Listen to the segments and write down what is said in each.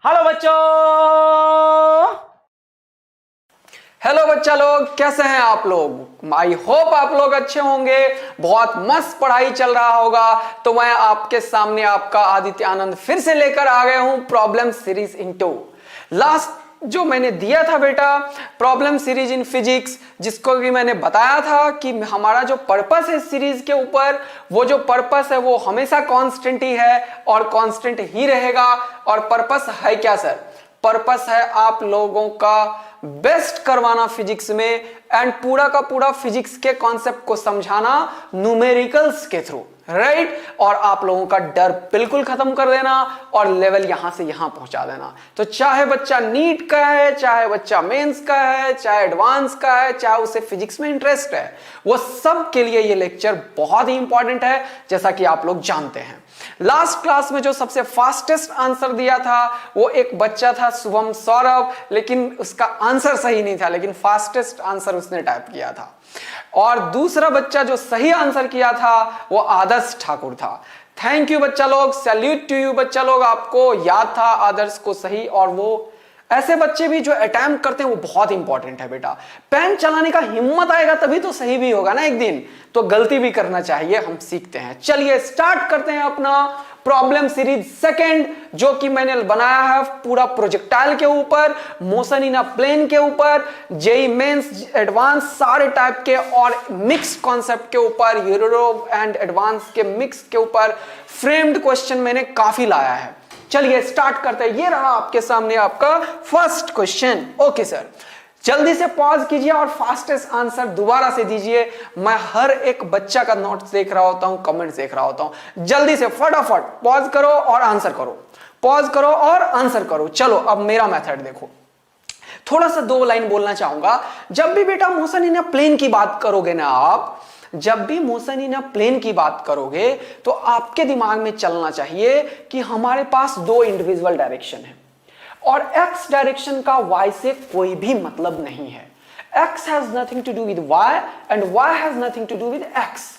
Hello बच्चों। Hello बच्चा लोग, कैसे हैं आप लोग? आई होप आप लोग अच्छे होंगे। बहुत मस्त पढ़ाई चल रहा होगा। तो मैं आपके सामने आपका आदित्य आनंद फिर से लेकर आ गया हूं प्रॉब्लम सीरीज इन 2। लास्ट जो मैंने दिया था बेटा प्रॉब्लम सीरीज इन फिजिक्स, जिसको कि मैंने बताया था कि हमारा जो पर्पस है इस सीरीज के ऊपर, वो जो पर्पस है वो हमेशा कांस्टेंट ही है और कांस्टेंट ही रहेगा। और पर्पस है क्या सर? पर्पस है आप लोगों का बेस्ट करवाना फिजिक्स में, एंड पूरा का पूरा फिजिक्स के कॉन्सेप्ट को समझाना न्यूमेरिकल्स के थ्रू, राइट। और आप लोगों का डर बिल्कुल खत्म कर देना और लेवल यहां से यहां पहुंचा देना। तो चाहे बच्चा नीट का है, चाहे बच्चा मेंस का है, चाहे एडवांस का है, चाहे उसे फिजिक्स में इंटरेस्ट है, वो सब के लिए ये लेक्चर बहुत ही इंपॉर्टेंट है, जैसा कि आप लोग जानते हैं। लास्ट क्लास में जो सबसे फास्टेस्ट आंसर दिया था वो एक बच्चा था शुभम सौरभ, लेकिन उसका आंसर सही नहीं था, लेकिन फास्टेस्ट आंसर उसने टाइप किया था। और दूसरा बच्चा जो सही आंसर किया था वो आदर्श ठाकुर था। थैंक यू बच्चा लोग, सैल्यूट टू यू बच्चा लोग, आपको याद था आदर्श को सही। और वो ऐसे बच्चे भी जो अटेम्प्ट करते हैं वो बहुत इंपॉर्टेंट है बेटा। पेन चलाने का हिम्मत आएगा तभी तो सही भी होगा ना एक दिन, तो गलती भी करना चाहिए, हम सीखते हैं। चलिए स्टार्ट करते हैं अपना प्रॉब्लम सीरीज सेकंड, जो कि मैंने बनाया है पूरा प्रोजेक्टाइल के ऊपर, मोशन इन अ प्लेन के ऊपर, जेई मेंस एडवांस सारे टाइप के और मिक्स कॉन्सेप्ट के ऊपर, यूरो एंड एडवांस के मिक्स के ऊपर फ्रेम्ड क्वेश्चन मैंने काफी लाया है। चलिए स्टार्ट करते हैं। ये रहा आपके सामने आपका फर्स्ट क्वेश्चन। ओके सर, जल्दी से पॉज कीजिए और फास्टेस्ट आंसर दोबारा से दीजिए। मैं हर एक बच्चा का नोट्स देख रहा होता हूं, कमेंट्स देख रहा होता हूं। जल्दी से फटाफट पॉज करो और आंसर करो, पॉज करो और आंसर करो। चलो अब मेरा मेथड देखो। थोड़ा सा दो लाइन बोलना चाहूंगा। जब भी बेटा मोशन इन अ प्लेन की बात करोगे ना आप, जब भी मोशन इन अ प्लेन की बात करोगे तो आपके दिमाग में चलना चाहिए कि हमारे पास दो इंडिविजुअल डायरेक्शन है और एक्स डायरेक्शन का वाई से कोई भी मतलब नहीं है। X has nothing to do with y and y has nothing to do with x.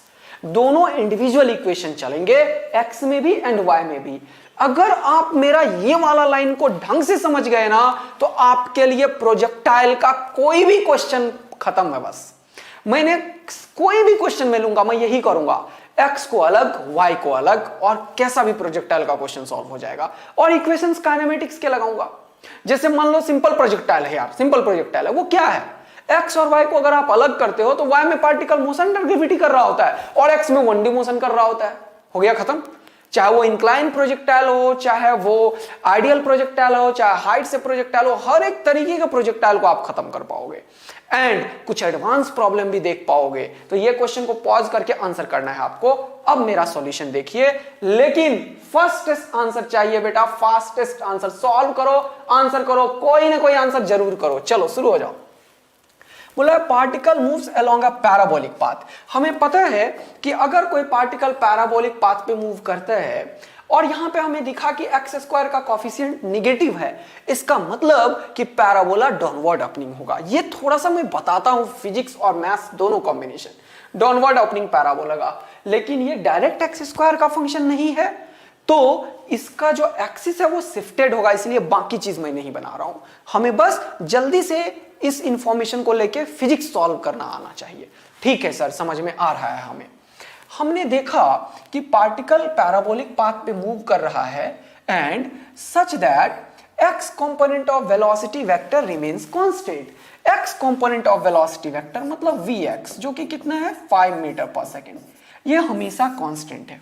दोनों इंडिविजुअल इक्वेशन चलेंगे, एक्स में भी एंड वाई में भी। अगर आप मेरा ये वाला लाइन को ढंग से समझ गए ना तो आपके लिए प्रोजेक्टाइल का कोई भी क्वेश्चन खत्म है। बस मैंने कोई भी क्वेश्चन में लूंगा, मैं यही करूंगा, एक्स को अलग वाई को अलग, और कैसा भी प्रोजेक्टाइल का क्वेश्चन सॉल्व हो जाएगा। और इक्वेशंस काइनेमेटिक्स के लगाऊंगा। जैसे मान लो सिंपल प्रोजेक्टाइल है यार, सिंपल प्रोजेक्टाइल है, वो क्या है? एक्स और वाई को अगर आप अलग करते हो तो वाई में पार्टिकल मोशन अंडर ग्रेविटी कर रहा होता है और एक्स में 1D मोशन कर रहा होता है। हो गया खत्म। चाहे वो इंक्लाइन प्रोजेक्टाइल हो, चाहे वो आइडियल प्रोजेक्टाइल हो, चाहे हाइट से प्रोजेक्टाइल हो, हर एक तरीके के प्रोजेक्टाइल को आप खत्म कर पाओगे एंड कुछ एडवांस प्रॉब्लम भी देख पाओगे। तो ये क्वेश्चन को पॉज करके आंसर करना है आपको। अब मेरा सॉल्यूशन देखिए, लेकिन फास्टेस्ट आंसर चाहिए बेटा, फास्टेस्ट आंसर। सॉल्व करो, आंसर करो, कोई ना कोई आंसर जरूर करो। चलो शुरू हो जाओ। बोला particle moves along a parabolic path. हमें पता है कि अगर कोई पार्टिकल पैराबोलिक पाथ पे मूव करता है और यहां पे हमें दिखा कि एक्स स्क्वायर का कोफिशिएंट निगेटिव है, इसका मतलब कि पैराबोला डाउनवर्ड ओपनिंग होगा। ये थोड़ा सा मैं बताता हूं, फिजिक्स और मैथ्स दोनों कॉम्बिनेशन, डाउनवर्ड ओपनिंग पैराबोला का। लेकिन ये डायरेक्ट एक्स स्क्वायर का फंक्शन नहीं है, तो इसका जो एक्सिस है वो शिफ्टेड होगा, इसलिए बाकी चीज मैं नहीं बना रहा हूं। हमें बस जल्दी से इस इंफॉर्मेशन को लेके फिजिक्स सॉल्व करना आना चाहिए। ठीक है सर, समझ में आ रहा है हमें। हमने देखा कि पार्टिकल पैराबोलिक पाथ पे मूव कर रहा है and such that x component of velocity vector remains constant. X component of velocity vector मतलब vx, जो कि कितना है 5 मीटर पर सेकेंड, ये हमेशा कांस्टेंट है।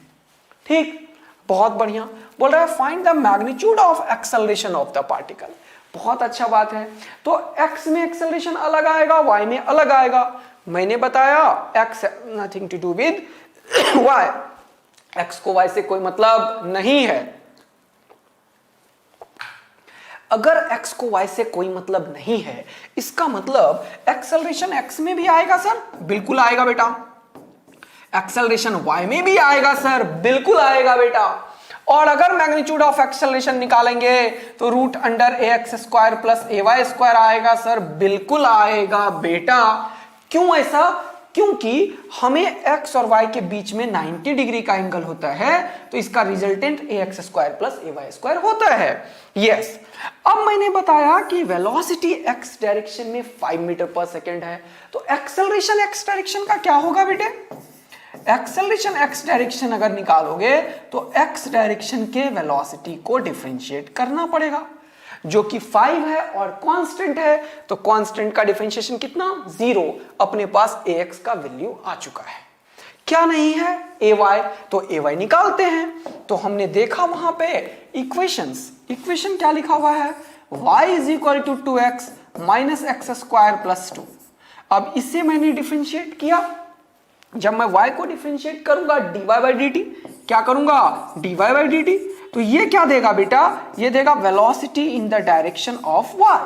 ठीक, बहुत बढ़िया। बोल रहा है find the magnitude of acceleration of the particle. बहुत अच्छा बात है। तो x में एक्सेलरेशन अलग आएगा, y में अलग आएगा। मैंने बताया x nothing to do with y, x को y से कोई मतलब नहीं है। अगर x को y से कोई मतलब नहीं है, इसका मतलब एक्सेलरेशन x में भी आएगा सर? बिल्कुल आएगा बेटा। एक्सेलरेशन y में भी आएगा सर? बिल्कुल आएगा बेटा। और अगर मैग्नीट्यूड ऑफ एक्सेलरेशन निकालेंगे तो root under a x square plus a y square आएगा सर? बिल्कुल आएगा बेटा। क्यों ऐसा? क्योंकि हमें x और y के बीच में 90 डिग्री का एंगल होता है, तो इसका resultant ax square plus ay square होता है। यस, अब मैंने बताया कि वेलोसिटी x डायरेक्शन में 5 मीटर पर सेकेंड है, तो एक्सेलरेशन x डायरेक्शन का क्या होगा बेटे? एक्सेलरेशन x डायरेक्शन अगर निकालोगे तो x डायरेक्शन के वेलोसिटी को डिफरेंशिएट करना पड़ेगा, जो कि 5 है और कांस्टेंट है, तो कांस्टेंट का डिफरेंशिएशन कितना? 0। अपने पास ax का वैल्यू आ चुका है, क्या नहीं है? ay, तो ay निकालते हैं। तो हमने देखा वहां पे इक्वेशन क्या लिखा हुआ है? y is equal to 2x minus x square plus 2। अब इसे मैंने डिफरेंशिएट किया, जब मैं y को डिफरेंशिएट करूंगा dy बाई डी टी, क्या करूंगा? dy बाई डी टी, तो ये क्या देगा बेटा? ये देगा velocity in the direction of y।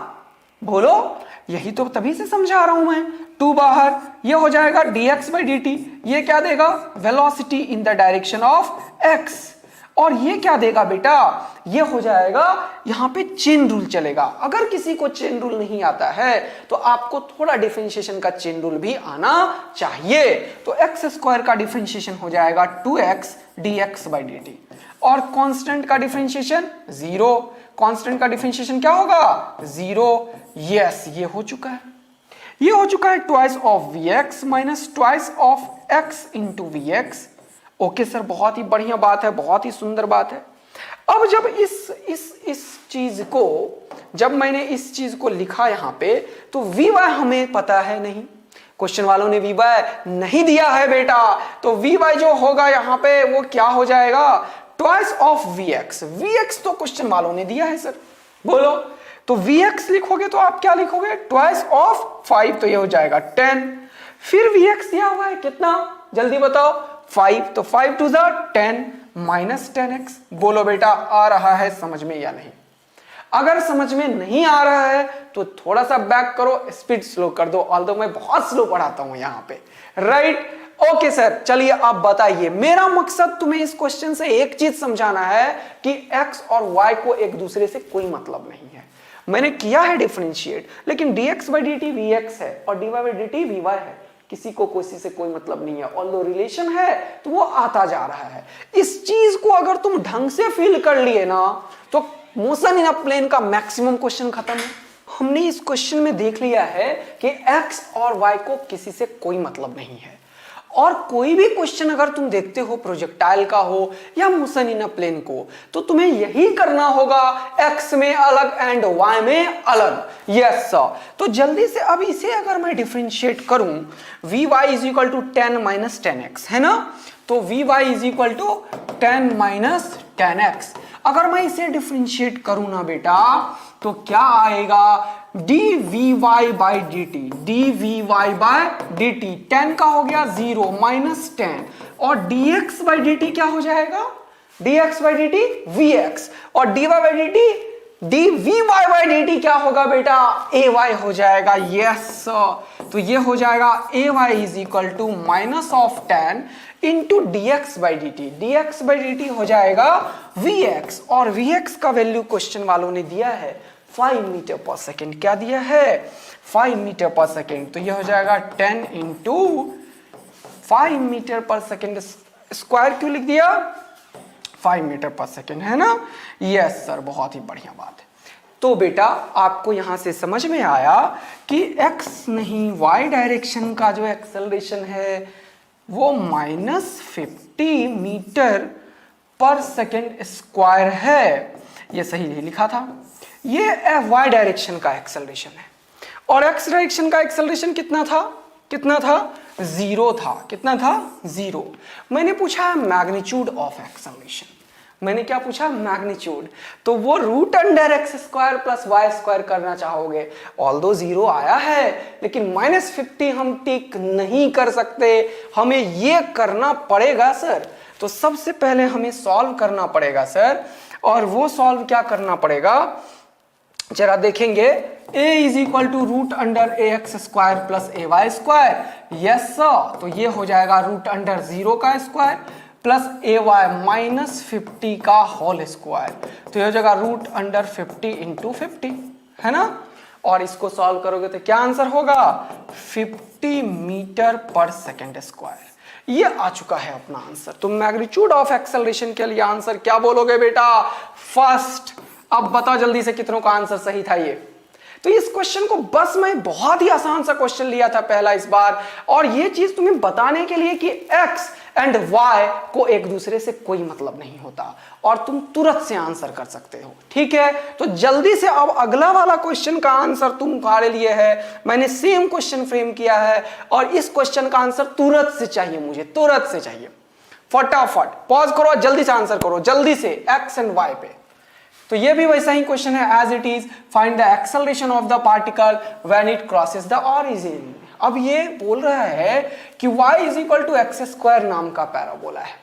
बोलो, यही तो तभी से समझा रहा हूं मैं। 2 बाहर, ये हो जाएगा dx बाई डी टी, ये क्या देगा? Velocity in the direction of x। और ये क्या देगा बेटा? ये हो जाएगा, यहां पे चेन रूल चलेगा। अगर किसी को चेन रूल नहीं आता है तो आपको थोड़ा डिफरेंशिएशन का चेन रूल भी आना चाहिए। तो एक्स स्क्वायर का डिफरेंशिएशन हो जाएगा 2x dx by d T, और कांस्टेंट का डिफरेंशिएशन 0। कांस्टेंट का डिफरेंशिएशन क्या होगा? 0। यस, ये हो चुका है, ये हो चुका है twice of vx minus twice of x into vx। Okay sir, बहुत ही बढ़िया बात है, बहुत ही सुंदर बात है। अब जब इस चीज को, जब मैंने इस चीज को लिखा यहां पे, तो वी वाई हमें पता है नहीं, क्वेश्चन वालों ने वी वाई नहीं दिया है बेटा, तो वी वाई जो होगा यहां पे वो क्या हो जाएगा? Twice of vx। vx तो क्वेश्चन वालों ने दिया है सर, बोलो, तो vx लिखोगे तो आप क्या लिखोगे? ट्वाइस ऑफ 5, तो ये हो जाएगा 10। फिर vx दिया हुआ है कितना, जल्दी बताओ? 5, तो 5 टू द 10 माइनस 10x। बोलो बेटा, आ रहा है समझ में या नहीं? अगर समझ में नहीं आ रहा है तो थोड़ा सा बैक करो, स्पीड स्लो कर दो, ऑल्दो मैं बहुत स्लो पढ़ाता हूं यहां पे, राइट? ओके सर, चलिए आप बताइए। मेरा मकसद तुम्हें इस क्वेश्चन से एक चीज समझाना है कि x और y को एक दूसरे से कोई मतलब नहीं है। मैंने किया है डिफरेंशिएट, लेकिन dx by d T vx है और dy by d T vy है, किसी को किसी से कोई मतलब नहीं है। ऑल्दो रिलेशन है तो वो आता जा रहा है। इस चीज को अगर तुम ढंग से फील कर लिए ना, तो मोशन इन अ प्लेन का मैक्सिमम क्वेश्चन खत्म है। हमने इस क्वेश्चन में देख लिया है कि x और y को किसी से कोई मतलब नहीं है, और कोई भी क्वेश्चन अगर तुम देखते हो प्रोजेक्टाइल का हो या मोशन इन अ प्लेन को, तो तुम्हें यही करना होगा, x में अलग एंड y में अलग। यस सर, तो जल्दी से अब इसे अगर मैं डिफरेंशिएट करूं, vy is equal to 10 minus 10x है ना, तो vy is equal to 10 minus 10x। अगर मैं इसे डिफरेंशिएट करूं ना बेटा, तो क्या आएगा? dvy by d T, dvy by d T, 10 का हो गया 0 माइनस 10, और dx बाई डी टी क्या हो जाएगा? dx by d T vx, और dy by d T dvy by d T क्या होगा बेटा? ay हो जाएगा। यस, तो ये हो जाएगा ay is equal to minus of 10 into dx by d t, dx by d t हो जाएगा vx, और vx का वैल्यू क्वेश्चन वालों ने दिया है 5 मीटर पर सेकेंड। क्या दिया है? 5 मीटर पर सेकेंड, तो ये हो जाएगा 10 into 5 metre per second square क्यों लिख दिया? 5 मीटर पर सेकेंड है ना। यस सर, बहुत ही बढ़िया बात है। तो बेटा आपको यहां से समझ में आया कि x नहीं y डायरेक्शन का जो एक्सेलरेशन है वो -50 मीटर पर सेकेंड स्क्वायर है। ये सही नहीं लिखा था, ये y डायरेक्शन का एक्सेलरेशन है, और x डायरेक्शन का एक्सेलरेशन कितना था? कितना था? 0 था। कितना था? 0। मैंने पूछा है मैग्नीट्यूड ऑफ एक्सेलरेशन। मैंने क्या पूछा? मैग्नीट्यूड। तो वो root under x square plus y square करना चाहोगे। ऑल्दो 0 आया है, लेकिन -50 हम टिक नहीं कर सकते, हमें ये करना पड़ेगा सर। तो सबसे पहले हमें सॉल्व करना पड़ेगा सर, और वो सॉल्व क्या करना पड़ेगा जरा देखेंगे। a is equal to root under a x square plus a y square. Yes sir, तो ये हो जाएगा रूट अंडर 0 का स्क्वायर प्लस ए वाई -50 का होल स्क्वायर, तो ये हो जाएगा रूट अंडर 50 इंटू 50 है ना। और इसको सॉल्व करोगे तो क्या आंसर होगा 50 मीटर पर सेकेंड स्क्वायर। ये आ चुका है अपना आंसर। तो मैग्नीट्यूड ऑफ एक्सेलरेशन के लिए आंसर क्या बोलोगे बेटा? फर्स्ट। अब बताओ जल्दी से कितनों का आंसर सही था ये। तो इस क्वेश्चन को बस मैं बहुत ही आसान सा क्वेश्चन लिया था पहला इस बार, और ये चीज तुम्हें बताने के लिए कि x एंड y को एक दूसरे से कोई मतलब नहीं होता और तुम तुरंत से आंसर कर सकते हो। ठीक है, तो जल्दी से अब अगला वाला क्वेश्चन का आंसर तुम्हारे लिए है। मैंने सेम क्वेश्चन फ्रेम किया है और इस क्वेश्चन का आंसर तुरंत से चाहिए मुझे, तुरंत से चाहिए। फटाफट पॉज करो, जल्दी से आंसर करो, जल्दी से x एंड y पे। तो ये भी वैसा ही क्वेश्चन है as it is. Find the acceleration of the particle when it crosses the origin. अब ये बोल रहा है कि y is equal to x square नाम का पैराबोला है,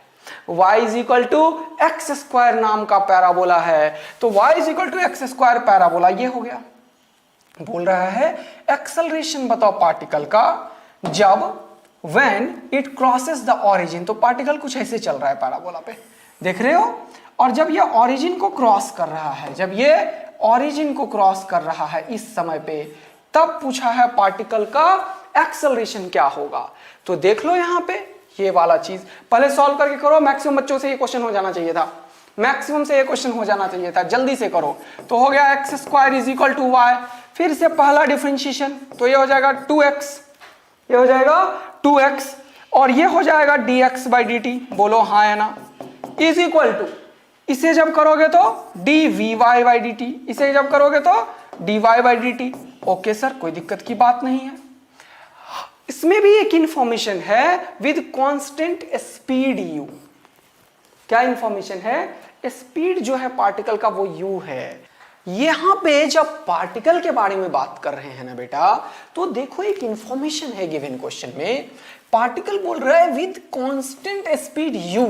y is equal to x square नाम का पैराबोला है। तो y is equal to x square parabola ये हो गया। बोल रहा है एक्सेलरेशन बताओ पार्टिकल का जब when it crosses the origin. तो पार्टिकल कुछ ऐसे चल रहा है पैराबोला पे, देख रहे हो, और जब ये ओरिजिन को क्रॉस कर रहा है, जब ये ओरिजिन को क्रॉस कर रहा है इस समय पे, तब पूछा है पार्टिकल का एक्सेलरेशन क्या होगा। तो देख लो यहां पे ये वाला चीज पहले सॉल्व करके करो। मैक्सिमम बच्चों से ये क्वेश्चन हो जाना चाहिए था, मैक्सिमम से ये क्वेश्चन हो जाना चाहिए था, जल्दी से करो। तो हो गया x square is equal to y, फिर से पहला डिफरेंशिएशन, तो ये हो जाएगा 2x, ये हो जाएगा 2x, और ये हो जाएगा dx बाई dt। बोलो हाँ या ना। इज इक्वल टू, इसे जब करोगे तो dvy बाई dt, इसे जब करोगे तो dy by dt। Okay sir, कोई दिक्कत की बात नहीं है। इसमें भी एक इंफॉर्मेशन है विद कांस्टेंट स्पीड u। क्या इंफॉर्मेशन है? स्पीड जो है पार्टिकल का वो u है। यहां पे जब पार्टिकल के बारे में बात कर रहे हैं ना बेटा, तो देखो एक इंफॉर्मेशन है गिवन क्वेश्चन में, पार्टिकल बोल रहा है विद कांस्टेंट स्पीड u।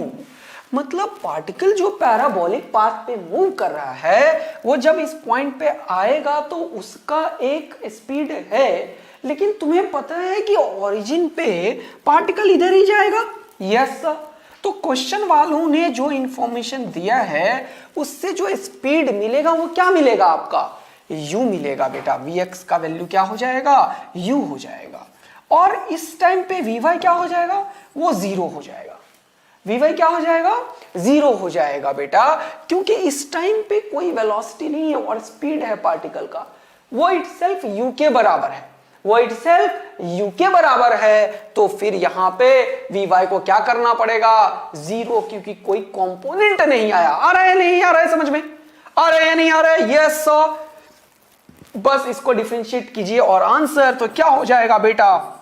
मतलब पार्टिकल जो पैराबोलिक पाथ पे मूव कर रहा है, वो जब इस पॉइंट पे आएगा तो उसका एक स्पीड है, लेकिन तुम्हें पता है कि ओरिजिन पे पार्टिकल इधर ही जाएगा। Yes sir. तो क्वेश्चन वालों ने जो इंफॉर्मेशन दिया है उससे जो स्पीड मिलेगा वो क्या मिलेगा? आपका u मिलेगा बेटा। vx का वैल्यू क्या हो जाएगा? u हो जाएगा। और इस टाइम पे vy क्या हो जाएगा? वो 0 हो जाएगा। vy क्या हो जाएगा? 0 हो जाएगा बेटा, क्योंकि इस टाइम पे कोई वेलोसिटी नहीं है और स्पीड है पार्टिकल का, वो इटसेल्फ u के बराबर है, वो इटसेल्फ u के बराबर है। तो फिर यहां पे vy को क्या करना पड़ेगा? 0, क्योंकि कोई कंपोनेंट नहीं आया। आ रहा है नहीं आ रहा है? समझ में आ रहा है या नहीं आ रहा है? Yes sir. बस इसको डिफरेंशिएट कीजिए और आंसर तो क्या हो जाएगा बेटा?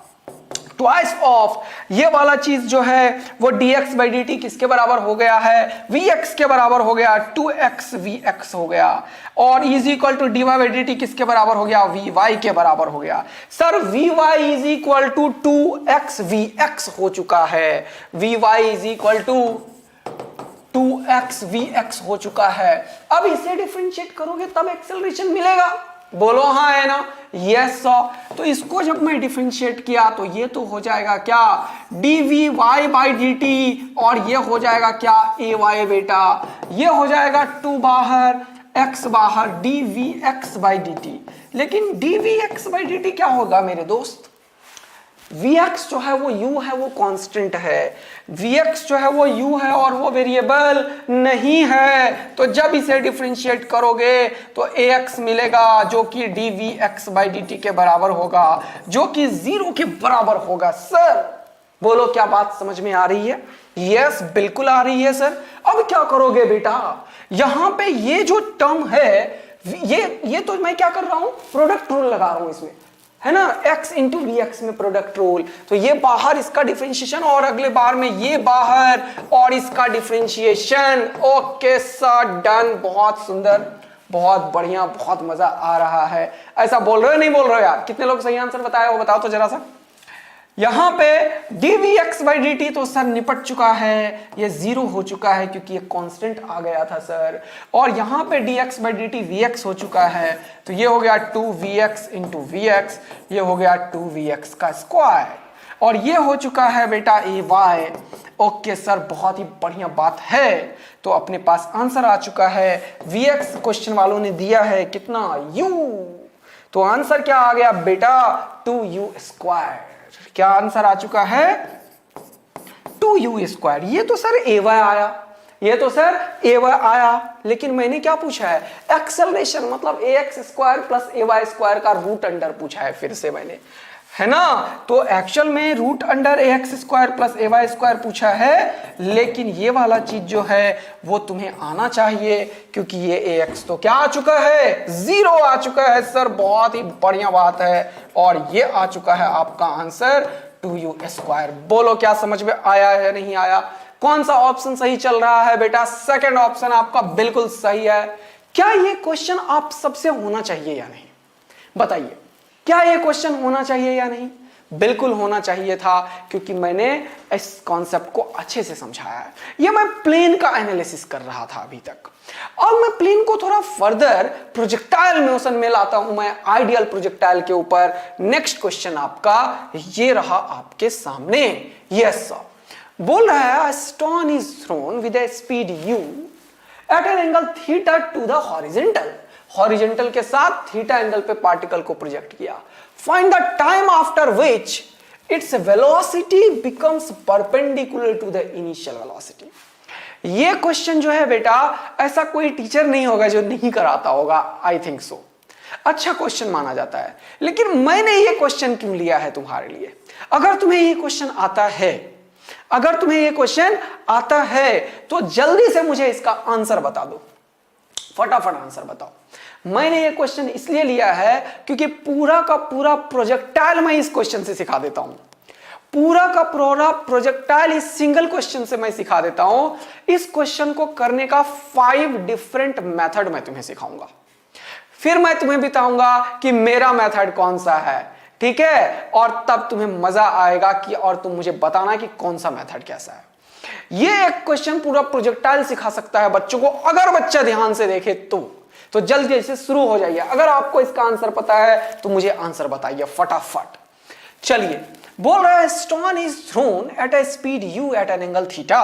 ट्वाइस ऑफ ये वाला चीज जो है वो dx बाई dt किसके बराबर हो गया है? vx के बराबर हो गया, 2x vx हो गया। और is equal to dy by dt किसके बराबर हो गया? vy के बराबर हो गया। Sir vy is equal to 2x vx हो चुका है, vy is equal to 2x vx हो चुका है। अब इसे डिफरेंशिएट करोगे तब एक्सेलरेशन मिलेगा। बोलो हाँ है ना? Yes sir. तो इसको जब मैं डिफरेंशिएट किया तो ये तो हो जाएगा क्या? dvy बाई dt, और ये हो जाएगा क्या? ay बेटा। ये हो जाएगा 2 बाहर x बाहर dvx बाई dt। लेकिन dvx बाई dt क्या होगा मेरे दोस्त? vx जो है वो u है, वो कांस्टेंट है। vx जो है वो u है और वो वेरिएबल नहीं है। तो जब इसे डिफरेंशिएट करोगे तो ax मिलेगा जो कि dvx बाई dt के बराबर होगा, जो कि 0 के बराबर होगा। सर बोलो क्या बात समझ में आ रही है? यस बिल्कुल आ रही है सर। अब क्या करोगे बेटा? यहां पे ये जो टर्म है ये तो मैं क्या कर रहा हूं? प्रोडक्ट रूल लगा रहा हूं इसमें, है ना? x इंटू vx में प्रोडक्ट रूल। तो ये बाहर इसका डिफरेंशिएशन और अगले बार में ये बाहर और इसका डिफरेंशिएशन। ओके सर डन, बहुत सुंदर, बहुत बढ़िया, बहुत मजा आ रहा है। ऐसा बोल रहे हो नहीं बोल रहे हो यार? कितने लोग सही आंसर बताए हो बताओ तो जरा सा। यहां पे dvx बाई dt तो सर निपट चुका है, ये 0 हो चुका है क्योंकि ये कांस्टेंट आ गया था सर। और यहां पे dx बाई dt vx हो चुका है, तो ये हो गया 2vx इंटू vx, ये हो गया 2vx का स्क्वायर, और ये हो चुका है बेटा ay। ओके सर बहुत ही बढ़िया बात है। तो अपने पास आंसर आ चुका है। vx क्वेश्चन वालों ने दिया है कितना? u। तो आंसर क्या आ गया बेटा 2u²। क्या आंसर आ चुका है 2u²। ये तो सर एवाय आया, ये तो सर एवाय आया, लेकिन मैंने क्या पूछा है एक्सेलरेशन मतलब ax² प्लस ay² का रूट अंडर पूछा है फिर से मैंने, है ना। तो एक्चुअल में root under ax² plus ay² पूछा है, लेकिन ये वाला चीज जो है वो तुम्हें आना चाहिए, क्योंकि ये ax तो क्या आ चुका है 0 आ चुका है सर, बहुत ही बढ़िया बात है। और ये आ चुका है आपका आंसर 2u²। बोलो क्या समझ में आया या नहीं आया। कौन सा ऑप्शन सही चल रहा है बेटा, सेकंड ऑप्शन आपका बिल्कुल सही है। क्या ये क्वेश्चन आप सबसे होना चाहिए या नहीं, बताइए क्या ये क्वेश्चन होना चाहिए या नहीं। बिल्कुल होना चाहिए था, क्योंकि मैंने इस कॉन्सेप्ट को अच्छे से समझाया है। ये मैं प्लेन का एनालिसिस कर रहा था अभी तक, और मैं प्लेन को थोड़ा फर्दर प्रोजेक्टाइल मोशन में लाता हूं मैं आइडियल प्रोजेक्टाइल के ऊपर। नेक्स्ट क्वेश्चन आपका ये रहा आपके सामने। यस सर, बोल रहा है stone is thrown with a speed u at an angle theta to the horizontal. Horizontal के साथ थीटा एंगल पे पार्टिकल को प्रोजेक्ट किया। Find the time after which its velocity becomes perpendicular to the initial velocity. ये question जो है बेटा ऐसा कोई टीचर नहीं होगा जो नहीं कराता होगा, आई थिंक सो। अच्छा क्वेश्चन माना जाता है, लेकिन मैंने ये क्वेश्चन क्यों लिया है तुम्हारे लिए। अगर तुम्हें ये क्वेश्चन आता है, अगर तुम्हें ये क्वेश्चन आता है तो जल्दी से मुझे इसका आंसर बता दो, फटाफट आंसर बताओ। मैंने ये क्वेश्चन इसलिए लिया है क्योंकि पूरा का पूरा प्रोजेक्टाइल मैं इस क्वेश्चन से सिखा देता हूं। पूरा का पूरा प्रोजेक्टाइल इस सिंगल क्वेश्चन से मैं सिखा देता हूं। इस क्वेश्चन को करने का 5 डिफरेंट मेथड मैं तुम्हें सिखाऊंगा, फिर मैं तुम्हें बताऊंगा कि मेरा मेथड कौन सा है, ठीक है। और तब तुम्हें मजा आएगा कि और तुम मुझे बताना कि कौन सा मेथड कैसा है। ये एक क्वेश्चन पूरा प्रोजेक्टाइल सिखा सकता है बच्चों को, अगर बच्चा ध्यान से देखे तो जल्दी से शुरू हो जाइए। अगर आपको इसका आंसर पता है तो मुझे आंसर बताइए फटाफट। चलिए, बोल रहा है stone is thrown at a speed u at an angle theta.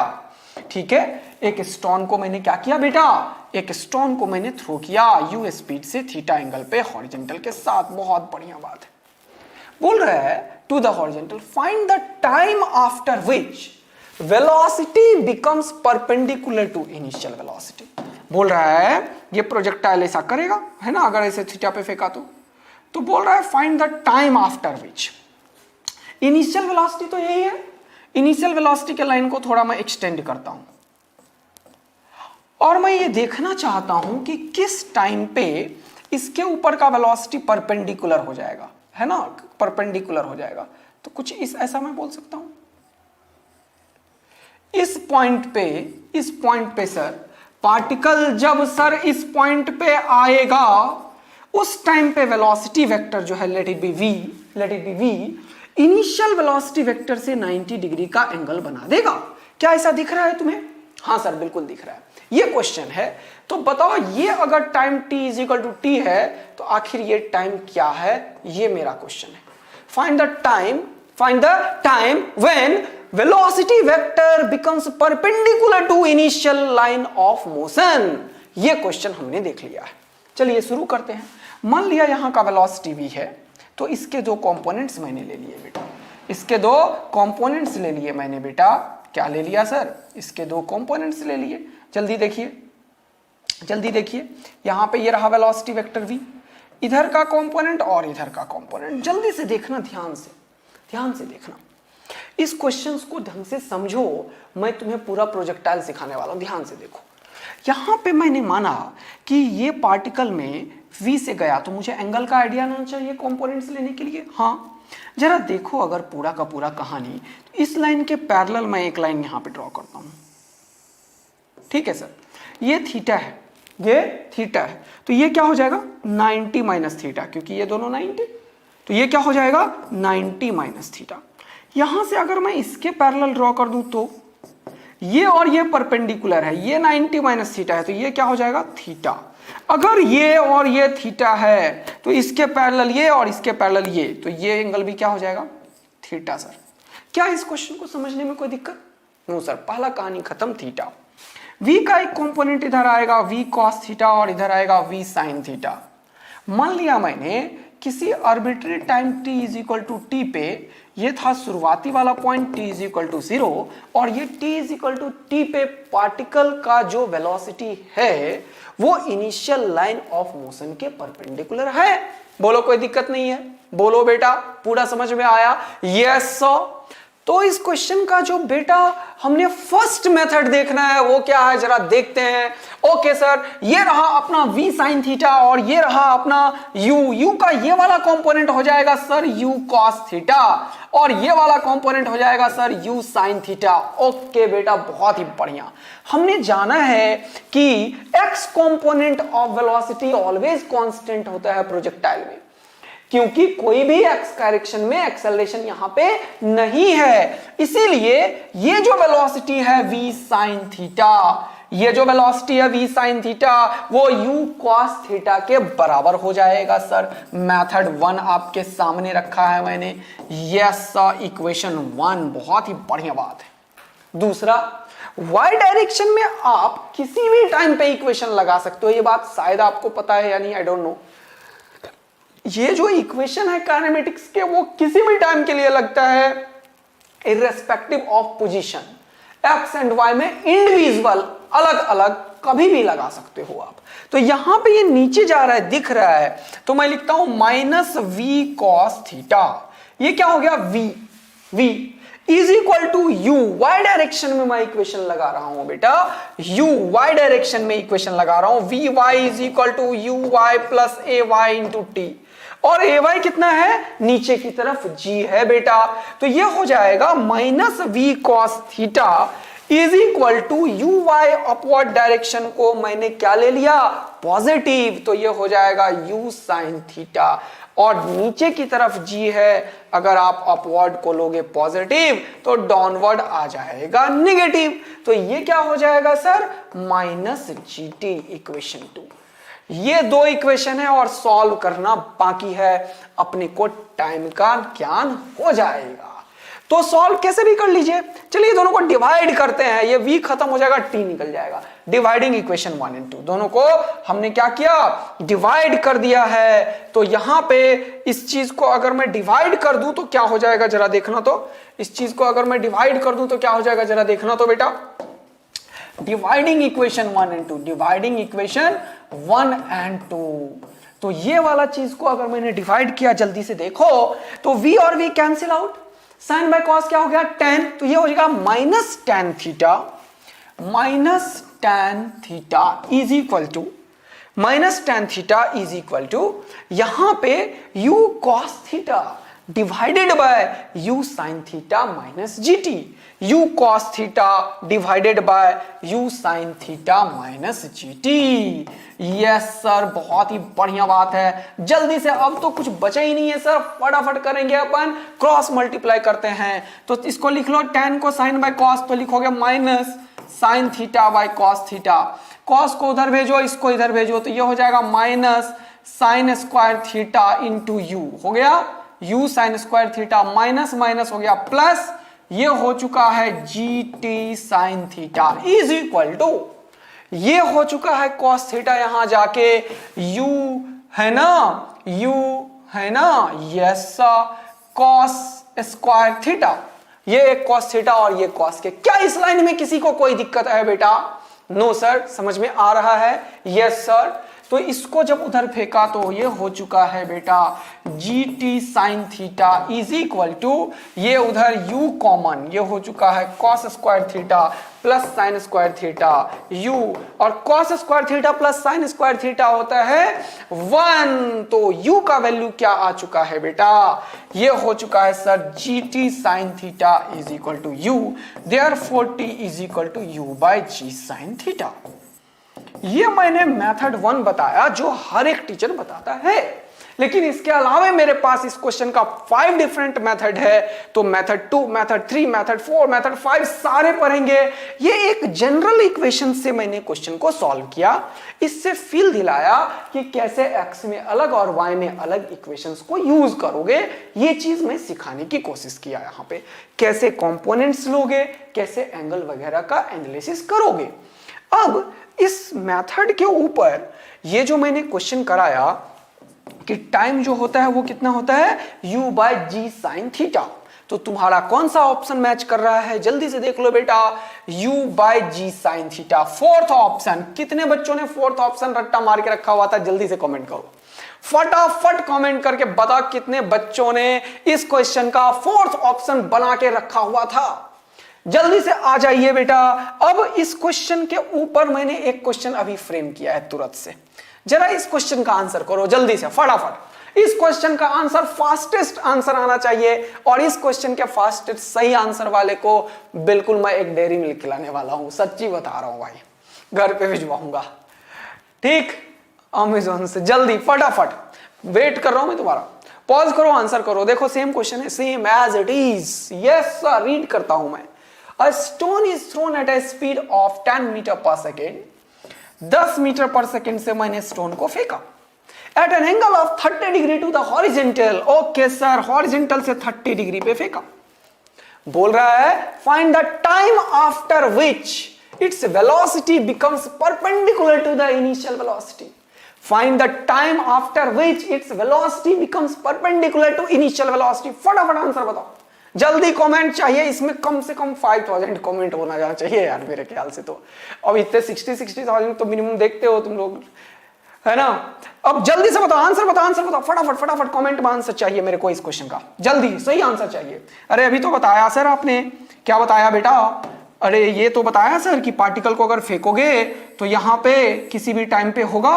ठीक है, एक स्टोन को मैंने क्या किया बेटा, एक स्टोन को मैंने थ्रो किया u स्पीड से थीटा एंगल पे हॉरिजॉन्टल के साथ। बहुत बढ़िया बात है। बोल रहा है to the horizontal find the time after which velocity becomes perpendicular to initial velocity. बोल रहा है ये प्रोजेक्टाइल ऐसा करेगा, है ना, अगर ऐसे थीटा पे फेंका तो बोल रहा है find the time after which. Initial velocity तो यही है। इनिशियल वेलोसिटी के लाइन को थोड़ा मैं एक्सटेंड करता हूं और मैं ये देखना चाहता हूं कि किस टाइम पे इसके ऊपर का वेलोसिटी परपेंडिकुलर हो जाएगा, है ना, परपेंडिकुलर हो जाएगा। तो कुछ इस ऐसा मैं बोल सकता हूं, इस पॉइंट पे सर पार्टिकल जब सर इस पॉइंट पे आएगा उस टाइम पे वेलोसिटी वेक्टर जो है let it be v initial velocity vector से 90 डिग्री का एंगल बना देगा। क्या ऐसा दिख रहा है तुम्हें? हाँ सर बिल्कुल दिख रहा है। ये क्वेश्चन है, तो बताओ ये अगर time t equal to T है तो आखिर ये टाइम क्या है, ये मेरा क्वेश्चन है। Find the time when velocity vector becomes perpendicular to initial line of motion. ये क्वेश्चन हमने देख लिया है। चलिए शुरू करते हैं। मान लिया यहां का वेलोसिटी v है, तो इसके दो कंपोनेंट्स मैंने ले लिए बेटा, इसके दो कंपोनेंट्स ले लिए मैंने बेटा। क्या ले लिया सर? इसके दो कंपोनेंट्स ले लिए। जल्दी देखिए यहां पे ये रहा वेलोसिटी वेक्टर v, इधर का कंपोनेंट और इधर का कंपोनेंट। जल्दी से देखना, ध्यान से देखना, इस क्वेश्चंस को ढंग से समझो। मैं तुम्हें पूरा प्रोजेक्टाइल सिखाने वाला हूं, ध्यान से देखो। यहां पे मैंने माना कि ये पार्टिकल में v से गया तो मुझे एंगल का आइडिया होना चाहिए कंपोनेंट्स लेने के लिए। हाँ, जरा देखो अगर पूरा का पूरा कहानी, तो इस लाइन के पैरेलल मैं एक लाइन यहां पे ड्रॉ करता हूं। ठीक है सर, ये थीटा है, तो ये क्या हो जाएगा 90 माइनस थीटा, क्योंकि ये दोनों 90, तो ये क्या हो जाएगा 90 माइनस थीटा। यहां से अगर मैं इसके पैरेलल ड्रॉ कर दूं तो ये और ये परपेंडिकुलर है, ये 90 माइनस थीटा है, तो ये क्या हो जाएगा थीटा। अगर ये और ये थीटा है तो इसके पैरेलल ये और इसके पैरेलल ये, तो ये एंगल भी क्या हो जाएगा थीटा। सर क्या इस क्वेश्चन को समझने में कोई दिक्कत? नो सर, पहला कहानी खत्म। थीटा v का एक कंपोनेंट इधर आएगा v cos थीटा और इधर आएगा v sin थीटा। मान लिया मैंने किसी arbitrary time t is equal to T पे, ये था शुरुआती वाला point t is equal to 0, और ये t is equal to T पे पार्टिकल का जो वेलोसिटी है वो इनिशियल लाइन ऑफ मोशन के परपेंडिकुलर है। बोलो कोई दिक्कत नहीं है? बोलो बेटा, पूरा समझ में आया? यस। तो इस क्वेश्चन का जो बेटा हमने फर्स्ट मेथड देखना है वो क्या है, जरा देखते हैं। ओके सर, ये रहा अपना v साइन थीटा और ये रहा अपना u का ये वाला कंपोनेंट हो जाएगा सर u cos थीटा, और ये वाला कंपोनेंट हो जाएगा sir u sine theta. Okay बेटा, बहुत ही बढ़िया। हमने जाना है कि x component of velocity always constant होता है प्रोजेक्टाइल में, क्योंकि कोई भी x डायरेक्शन में एक्सेलरेशन यहां पे नहीं है। इसीलिए ये जो वेलोसिटी है v साइन थीटा, ये जो वेलोसिटी है v साइन थीटा वो u cos थीटा के बराबर हो जाएगा सर। मेथड 1 आपके सामने रखा है मैंने। यस सर, इक्वेशन 1, बहुत ही बढ़िया बात है। दूसरा, y डायरेक्शन में आप किसी भी टाइम पे इक्वेशन लगा सकते हो, ये बात शायद आपको पता है या नहीं, आई डोंट नो। ये जो इक्वेशन है काइनेमेटिक्स के वो किसी भी टाइम के लिए लगता है, irrespective of position. X and y में इंडिविजुअल अलग अलग कभी भी लगा सकते हो आप। तो यहां पे ये नीचे जा रहा है, दिख रहा है, तो मैं लिखता हूं माइनस वी कॉस थीटा। ये क्या हो गया? v is equal to u, y direction में मैं इक्वेशन लगा रहा हूं बेटा, u वाई डायरेक्शन में इक्वेशन लगा रहा हूं। V y is equal to u y plus a y into T, और ए वाई कितना है? नीचे की तरफ g है बेटा। तो ये हो जाएगा minus v cos theta is equal to u y upward direction को मैंने क्या ले लिया? पॉजिटिव। तो ये हो जाएगा u साइन थीटा, और नीचे की तरफ g है, अगर आप अपवर्ड को लोगे पॉजिटिव तो डाउनवर्ड आ जाएगा नेगेटिव। तो ये क्या हो जाएगा sir? Minus G T, equation 2। ये दो इक्वेशन है और सॉल्व करना बाकी है, अपने को टाइम का ज्ञान हो जाएगा। तो सॉल्व कैसे भी कर लीजिए। चलिए दोनों को डिवाइड करते हैं, ये v खत्म हो जाएगा, t निकल जाएगा। डिवाइडिंग इक्वेशन 1 एंड 2 दोनों को हमने क्या किया? डिवाइड कर दिया है। तो यहां पे इस चीज को अगर मैं डिवाइड कर दूं तो क्या हो जाएगा, जरा देखना। तो इस चीज को अगर मैं डिवाइड कर दूं तो क्या हो जाएगा, जरा देखना तो बेटा। Dividing equation 1 and 2, dividing equation 1 and 2। तो ये वाला चीज को अगर मैंने डिवाइड किया, जल्दी से देखो, तो v और v cancel out, sine by cos क्या हो गया? tan। तो ये हो जाएगा minus tan theta, minus tan theta is equal to, minus tan theta is equal to यहां पे u cos theta divided by u sin theta minus gt, u cos theta divided by u sin theta minus gt। Yes sir, बहुत ही बढ़िया बात है। जल्दी से, अब तो कुछ बचा ही नहीं है सर, फटाफट करेंगे अपन, क्रॉस मल्टीप्लाई करते हैं। तो इसको लिख लो, tan को sin बाय cos, तो लिखोगे minus sin theta by cos theta. cos को उधर भेजो, इसको इधर भेजो, तो ये हो जाएगा minus sin square theta into u, हो गया u sin square theta, minus minus हो गया प्लस, ये हो चुका है gt sin theta is equal to, ये हो चुका है cos थीटा, यहां जाके u है ना, u है ना, यस cos स्क्वायर थीटा, ये एक cos थीटा और ये cos के। क्या इस लाइन में किसी को कोई दिक्कत है बेटा? नो सर, समझ में आ रहा है? Yes sir. तो इसको जब उधर फेंका तो ये हो चुका है बेटा gt sin theta is equal to, ये उधर u कॉमन, ये हो चुका है cos square theta plus sin square theta u, और cos square theta plus sin square theta होता है 1। तो u का वैल्यू क्या आ चुका है बेटा? ये हो चुका है sir gt sin theta is equal to u, therefore t is equal to u by g sin theta. ये मैंने मेथड 1 बताया जो हर एक टीचर बताता है, लेकिन इसके अलावा मेरे पास इस क्वेश्चन का 5 डिफरेंट मेथड है। तो मेथड 2, मेथड 3, मेथड 4, मेथड 5 सारे पढ़ेंगे। ये एक जनरल इक्वेशन से मैंने क्वेश्चन को सॉल्व किया, इससे फील दिलाया कि कैसे x में अलग और y में अलग इक्वेशंस को यूज करोगे। ये चीज मैं सिखाने की कोशिश किया यहाँ पे, कैसे कंपोनेंट्स लोगे, कैसे एंगल वगैरह का एनालिसिस करोगे। अब इस मेथड के ऊपर ये जो मैंने क्वेश्चन कराया, कि टाइम जो होता है वो कितना होता है u बाय जी साइन थीटा। तो तुम्हारा कौन सा ऑप्शन मैच कर रहा है, जल्दी से देख लो बेटा, u बाय जी साइन थीटा, फोर्थ ऑप्शन। कितने बच्चों ने फोर्थ ऑप्शन रट्टा मार के रखा हुआ था, जल्दी से कमेंट करो, फटाफट कमेंट करके बता कितने बच्चों ने इस क्वेश्चन का फोर्थ ऑप्शन बना के रखा हुआ था। जल्दी से आ जाइए बेटा। अब इस क्वेश्चन के ऊपर मैंने एक क्वेश्चन अभी फ्रेम किया है, तुरंत से जरा इस क्वेश्चन का आंसर करो जल्दी से फटाफट। इस क्वेश्चन का आंसर फास्टेस्ट आंसर आना चाहिए, और इस क्वेश्चन के फास्टेस्ट सही आंसर वाले को बिल्कुल मैं एक डेयरी मिल्क खिलाने वाला हूं, सच्ची बता रहा हूं भाई, घर पे भिजवाऊंगा, ठीक, अमेज़न से। जल्दी फटाफट वेट कर रहा हूं मैं तुम्हारा, पॉज करो, आंसर करो। देखो सेम क्वेश्चन है, same as it is. Yes sir, read करता हूं मैं। A stone is thrown at a speed of 10 meter per second. 10 meter per second से मैंने स्टोन को फेंका at an angle of 30 degree to the horizontal. Okay sir, horizontal से 30 degree पे फेंका। बोल रहा है find the time after which its velocity becomes perpendicular to the initial velocity. Find the time after which its velocity becomes perpendicular to initial velocity। फटाफट answer बताओ, जल्दी comment चाहिए। इसमें कम से कम 5000 कमेंट होना जाना चाहिए यार मेरे ख्याल से। तो अब इतने 60,000 तो मिनिमम देखते हो तुम लोग, है ना। अब जल्दी से बताओ, आंसर बताओ, आंसर बताओ फटाफट फटाफट। कमेंट में आंसर चाहिए मेरे को इस क्वेश्चन का, जल्दी सही आंसर चाहिए। अरे अभी तो बताया सर आपने, क्या बताया बेटा? अरे ये तो बताया सर कि पार्टिकल को अगर फेंकोगे तो यहां पे किसी भी टाइम पे होगा,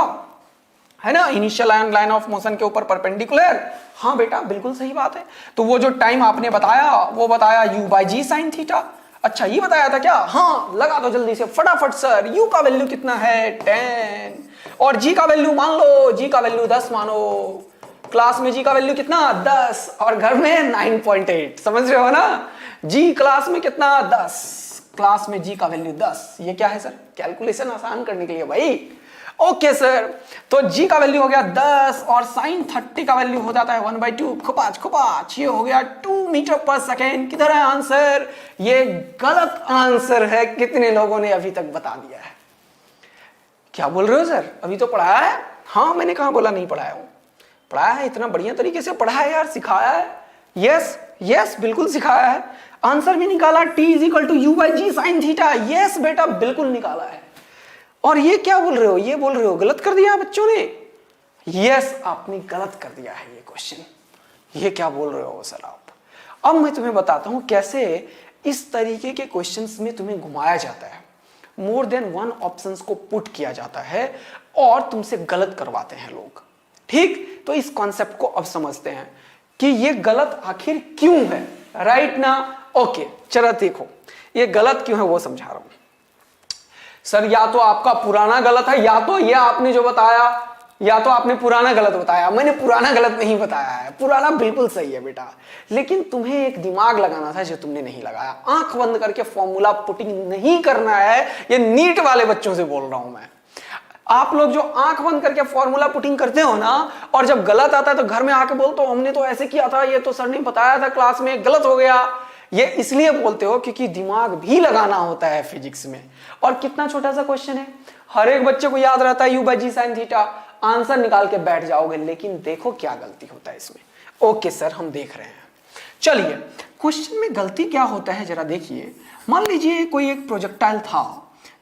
है ना, इनिशियल लाइन ऑफ मोशन के ऊपर परपेंडिकुलर। हाँ बेटा बिल्कुल सही बात है। तो वो जो टाइम आपने बताया वो बताया u by g sine theta. अच्छा ये बताया था क्या? हाँ, लगा दो जल्दी से फटाफट सर। u का वैल्यू कितना है 10, और g का वैल्यू मान लो, g का वैल्यू 10 मानो। क्लास में g का वैल्यू कितना 10 और घर में 9.8, समझ रहे हो ना। g क्लास में कितना 10, क्लास में g का वैल्यू 10। ये क्या है सर? कैलकुलेशन आसान करने के लिए भाई। ओके सर, तो g का वैल्यू हो गया 10 और साइन 30 का वैल्यू हो जाता है 1/2। खुपाच खुपाच, ये हो गया 2 मीटर पर सेकेंड। किधर है आंसर? ये गलत आंसर है। कितने लोगों ने अभी तक बता दिया है? क्या बोल रहे हो सर? अभी तो पढ़ाया है। हाँ, मैंने कहा बोला नहीं पढ़ाया हूं, पढ़ाया है, इतना बढ़िया तरीके से पढ़ाया है यार, सिखाया है। यस यस बिल्कुल सिखाया है। आंसर भी निकाला, t = u by g sine theta. Yes बेटा बिल्कुल निकाला है। और ये क्या बोल रहे हो? ये बोल रहे हो गलत कर दिया बच्चों ने। यस आपने गलत कर दिया है ये क्वेश्चन। ये क्या बोल रहे हो सर आप? अब मैं तुम्हें बताता हूं कैसे इस तरीके के क्वेश्चंस में तुम्हें घुमाया जाता है। मोर देन वन ऑप्शंस को पुट किया जाता है और तुमसे गलत करवाते हैं लोग, ठीक। तो इस कॉन्सेप्ट को अब समझते हैं कि ये गलत आखिर क्यों है, राइट ना। ओके चलो देखो ये गलत क्यों है वो समझा रहा हूं सर। या तो आपका पुराना गलत है, या तो ये आपने जो बताया, या तो आपने पुराना गलत बताया। मैंने पुराना गलत नहीं बताया है, पुराना बिल्कुल सही है बेटा। लेकिन तुम्हें एक दिमाग लगाना था जो तुमने नहीं लगाया। आंख बंद करके फॉर्मूला पुटिंग नहीं करना है। ये नीट वाले बच्चों से बोल रहा हूं मैं। आप लोग जो आंख बंद करके फॉर्मूला पुटिंग करते हो ना, और जब गलत आता है तो घर में आके बोलते हो हमने तो ऐसे किया था, ये तो सर ने बताया था क्लास में, गलत हो गया। ये इसलिए बोलते हो क्योंकि दिमाग भी लगाना होता है फिजिक्स में। और कितना छोटा सा क्वेश्चन है, हर एक बच्चे को याद रहता है u by g sine theta. Answer निकाल के बैठ जाओगे, लेकिन देखो क्या गलती होता है इसमें। ओके सर हम देख रहे हैं। चलिए क्वेश्चन में गलती क्या होता है जरा देखिए। मान लीजिए कोई एक प्रोजेक्टाइल था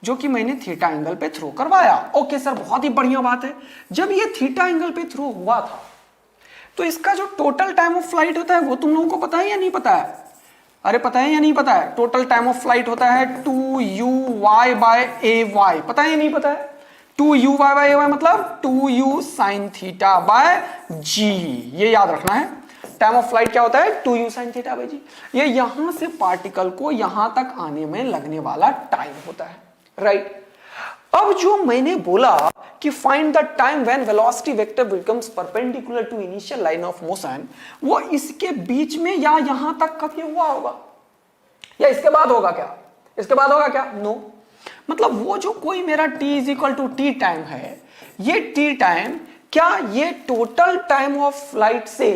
जो कि मैंने थीटा एंगल पे थ्रो करवाया। ओके सर बहुत ही बढ़िया बात है। जब ये थीटा एंगल पे थ्रो हुआ था तो इसका जो टोटल टाइम ऑफ फ्लाइट होता है वो तुम लोगों को पता है या नहीं पता है? अरे पता है या नहीं पता है? टोटल टाइम ऑफ फ्लाइट होता है 2u(y) बाय ay। पता है या नहीं पता है? 2u(y) बाय ay मतलब 2u sine theta bye g। ये याद रखना है। टाइम ऑफ फ्लाइट क्या होता है? 2u sine theta bye g। ये यहां से पार्टिकल को यहां तक आने में लगने वाला टाइम होता है, राइट। अब जो मैंने बोला कि find the time when velocity vector becomes perpendicular to initial line of motion, वो इसके बीच में या यहां तक कभी हुआ होगा या इसके बाद होगा क्या? इसके बाद होगा क्या? नो। मतलब वो जो कोई मेरा t = t टाइम है, ये t टाइम क्या ये टोटल टाइम ऑफ फ्लाइट से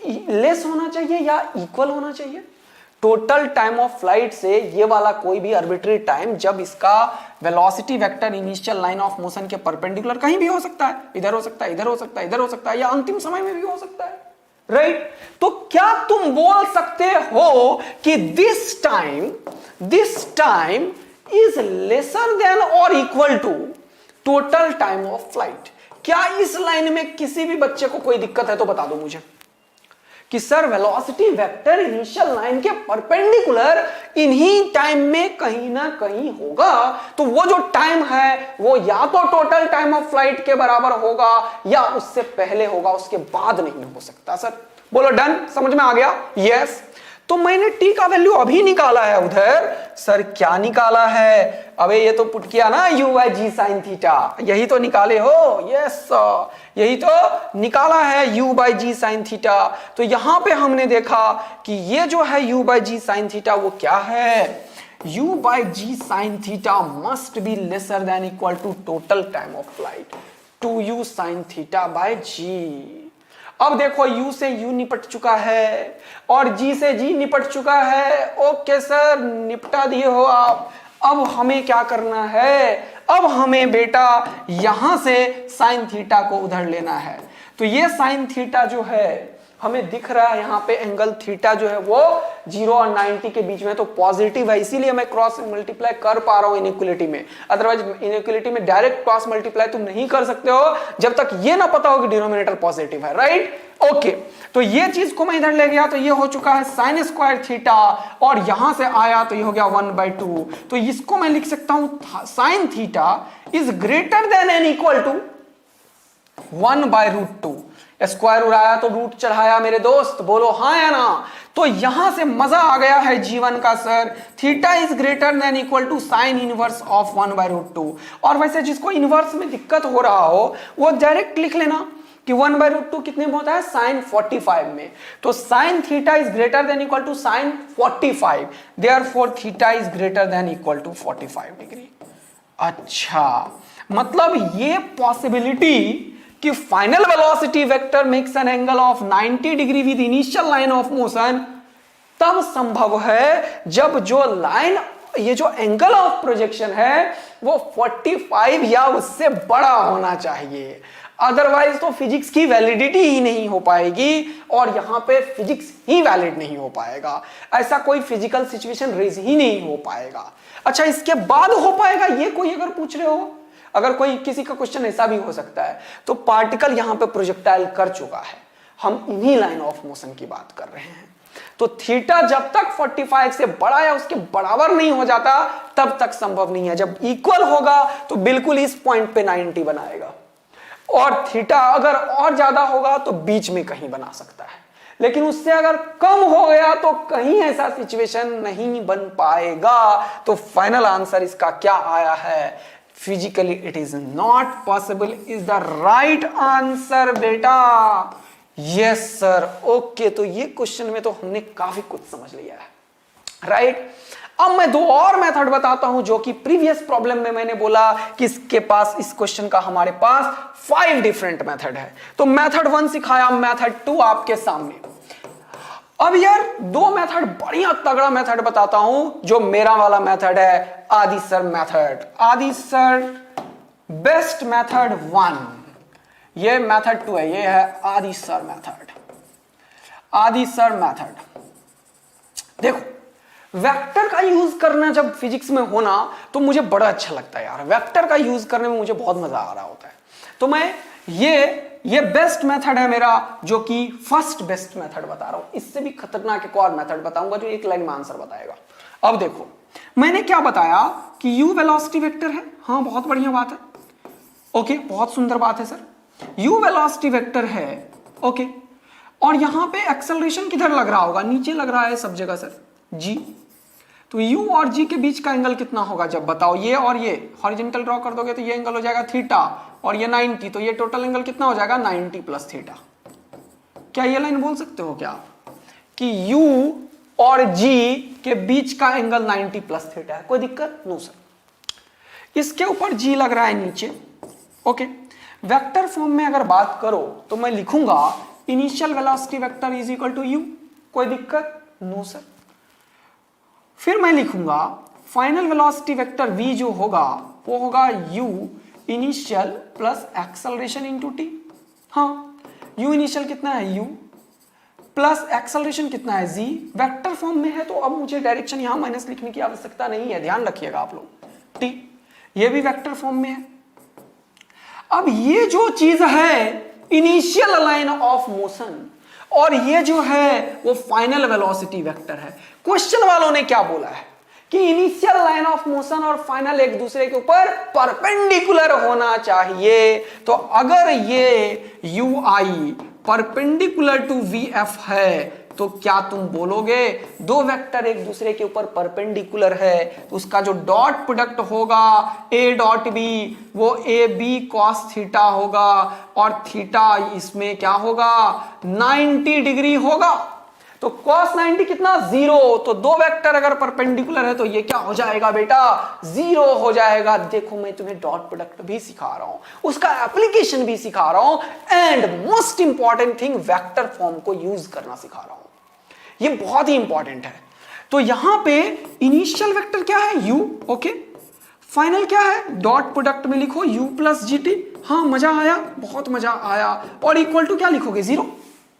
लेस होना चाहिए या इक्वल होना चाहिए? टोटल टाइम ऑफ फ्लाइट से ये वाला कोई भी आर्बिट्री टाइम जब इसका velocity vector initial line of motion के परपेंडिकुलर कहीं भी हो सकता है, इधर हो सकता है, इधर हो सकता है, इधर हो सकता है, या अंतिम समय में भी हो सकता है, राइट? तो क्या तुम बोल सकते हो कि this time is lesser than और equal to total time of flight? क्या इस लाइन में किसी भी बच्चे को कोई दिक्कत है तो बता दो मुझे कि sir velocity vector initial line के परपेंडिकुलर इन्हीं टाइम में कहीं ना कहीं होगा, तो वो जो टाइम है वो या तो टोटल टाइम ऑफ फ्लाइट के बराबर होगा या उससे पहले होगा, उसके बाद नहीं हो सकता। सर बोलो डन, समझ में आ गया? यस। तो मैंने टी का वैल्यू अभी निकाला है उधर। सर क्या निकाला है? अबे ये तो पुट किया ना u by g sine theta, यही तो निकाले हो। यस यही तो निकाला है u by g sine theta. तो यहां पे हमने देखा कि ये जो है u by g sine theta वो क्या है? u by g sine theta must be lesser than equal to total time of flight 2u sine theta by g. अब देखो u से u निपट चुका है और g से g निपट चुका है। ओके सर, निपटा दिए हो आप। अब हमें क्या करना है? अब हमें बेटा यहां से साइन थीटा को उधर लेना है। तो ये साइन थीटा जो है हमें दिख रहा है यहाँ पे एंगल थीटा जो है वो 0 और 90 के बीच में, तो पॉजिटिव है, इसीलिए मैं क्रॉस मल्टीप्लाई कर पा रहा हूं इनइक्वलिटी में। अदरवाइज इनइक्वलिटी में डायरेक्ट क्रॉस मल्टीप्लाई तुम नहीं कर सकते हो जब तक ये ना पता हो कि डिनोमिनेटर पॉजिटिव है, राइट? ओके, तो ये चीज को मैं इधर ले गया तो ये हो चुका है साइन स्क्वायर थीटा, और यहां से आया तो ये हो गया 1/2। तो इसको मैं लिख सकता हूं sine theta is greater than and equal to 1/√2। Square उड़ाया तो रूट चढ़ाया मेरे दोस्त, बोलो हाँ या ना? तो यहां से मजा आ गया है जीवन का sir. Theta is greater than equal to sine inverse of 1/√2। और वैसे जिसको इनवर्स में दिक्कत हो रहा हो वो डायरेक्ट लिख लेना कि 1/√2 कितने में होता है? साइन 45 में। तो sine theta is greater than equal to sine 45, therefore theta is greater than equal to 45 degree. अच्छा, मतलब ये पॉसिबिलिटी कि final velocity vector makes an angle of 90 degree with initial line of motion तब संभव है जब जो लाइन, ये जो एंगल ऑफ प्रोजेक्शन है वो 45 या उससे बड़ा होना चाहिए। अदरवाइज तो फिजिक्स की वैलिडिटी ही नहीं हो पाएगी और यहां पे फिजिक्स ही वैलिड नहीं हो पाएगा। ऐसा कोई फिजिकल सिचुएशन रेज ही नहीं हो पाएगा। अच्छा, इसके बाद हो पाएगा ये कोई अगर पूछ रहे हो, अगर कोई किसी का क्वेश्चन ऐसा भी हो सकता है, तो पार्टिकल यहां पे प्रोजेक्टाइल कर चुका है, हम इन्हीं लाइन ऑफ मोशन की बात कर रहे हैं। तो थीटा जब तक 45 से बड़ा या उसके बराबर नहीं हो जाता तब तक संभव नहीं है। जब इक्वल होगा तो बिल्कुल इस पॉइंट पे 90 बनाएगा, और थीटा अगर और ज्यादा होगा तो बीच में कहीं बना सकता है, लेकिन उससे अगर कम हो गया तो कहीं ऐसा सिचुएशन नहीं बन पाएगा। तो फाइनल आंसर इसका क्या आया है? Physically it is not possible is the right answer बेटा। Yes sir. ओके, तो ये क्वेश्चन में तो हमने काफी कुछ समझ लिया है, राइट? अब मैं दो और मेथड बताता हूं जो कि प्रीवियस प्रॉब्लम में मैंने बोला कि इसके पास, इस क्वेश्चन का हमारे पास 5 डिफरेंट मेथड है। तो मेथड 1 सिखाया, मेथड 2 आपके सामने। अब यार दो मेथड बढ़िया तगड़ा मेथड बताता हूं जो मेरा वाला मेथड है, आदि सर मेथड। आदि सर बेस्ट मेथड 1, ये मेथड 2 है, ये है आदि सर मेथड। आदि सर मेथड देखो, वेक्टर का यूज करना जब फिजिक्स में होना तो मुझे बड़ा अच्छा लगता है यार। वेक्टर का यूज करने में मुझे बहुत मजा आ रहा होता है। तो मैं ये बेस्ट मेथड है मेरा, जो कि फर्स्ट बेस्ट मेथड बता रहा हूं। इससे भी खतरनाक एक और मेथड बताऊंगा जो एक लाइन में आंसर बताएगा। अब देखो, मैंने क्या बताया कि u वेलोसिटी वेक्टर है। हाँ, बहुत बढ़िया बात है। ओके, बहुत सुंदर बात है सर। u वेलोसिटी वेक्टर है, ओके, और यहां पे एक्सेलरेशन किधर लग रहा होगा? नीचे लग रहा है सब जगह सर, g। तो u और g के बीच का एंगल कितना होगा? जब बताओ, ये और ये हॉरिजॉन्टल ड्रॉ कर दोगे तो ये एंगल हो जाएगा थीटा, और ये 90, तो ये टोटल एंगल कितना हो जाएगा? 90 प्लस थीटा। क्या ये लाइन बोल सकते हो क्या कि u और g के बीच का एंगल 90 प्लस थीटा है? कोई दिक्कत? No sir. इसके ऊपर g लग रहा है नीचे, ओके। वेक्टर फॉर्म में अगर बात करो तो मैं लिखूंगा initial velocity vector is equal to u। कोई दिक्कत? No sir. फिर मैं लिखूंगा फाइनल वेलोसिटी वेक्टर v जो होगा वो होगा u initial plus acceleration into t। हाँ, u इनिशियल कितना है u प्लस एक्सेलरेशन कितना है z, वेक्टर फॉर्म में है तो अब मुझे डायरेक्शन यहां माइनस लिखने की आवश्यकता नहीं है, ध्यान रखिएगा आप लोग। t ये भी वेक्टर फॉर्म में है। अब ये जो चीज है इनिशियल लाइन ऑफ मोशन और ये जो है वो फाइनल वेलोसिटी वेक्टर है। क्वेश्चन वालों ने क्या बोला है कि इनिशियल लाइन ऑफ मोशन और फाइनल एक दूसरे के ऊपर परपेंडिकुलर होना चाहिए। तो अगर ये ui परपेंडिकुलर टू vf है तो क्या तुम बोलोगे दो वेक्टर एक दूसरे के ऊपर परपेंडिकुलर है तो उसका जो डॉट प्रोडक्ट होगा a डॉट b वो ए बी कॉस थीटा होगा और थीटा इसमें क्या होगा 90 डिग्री होगा। तो cos 90 कितना 0, तो दो वेक्टर अगर परपेंडिकुलर है तो ये क्या हो जाएगा बेटा 0 हो जाएगा। देखो मैं तुम्हें डॉट प्रोडक्ट भी सिखा रहा हूं, उसका एप्लीकेशन भी सिखा रहा हूं and most important thing vector form को यूज करना सिखा रहा हूं, ये बहुत ही इंपॉर्टेंट है। तो यहां पे इनिशियल वेक्टर क्या है u, ओके, फाइनल क्या है डॉट प्रोडक्ट में लिखो u प्लस जी टी। हाँ मजा आया, बहुत मजा आया। और इक्वल टू क्या लिखोगे 0।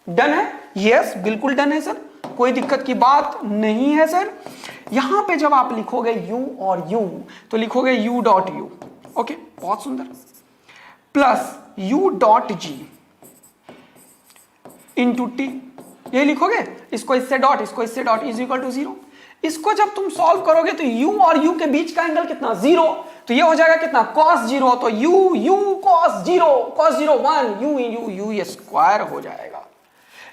डन है, यस बिल्कुल डन है सर, कोई दिक्कत की बात नहीं है सर। यहां पे जब आप लिखोगे u और u तो लिखोगे u डॉट u, ओके बहुत सुंदर, plus u dot g into T, ये लिखोगे, इसको इससे डॉट इसको इससे डॉट इज इक्वल टू 0। इसको जब तुम सॉल्व करोगे तो u और u के बीच का एंगल कितना 0, तो ये हो जाएगा कितना cos 0, तो u cos 0 1 u ये स्क्वायर हो जाएगा।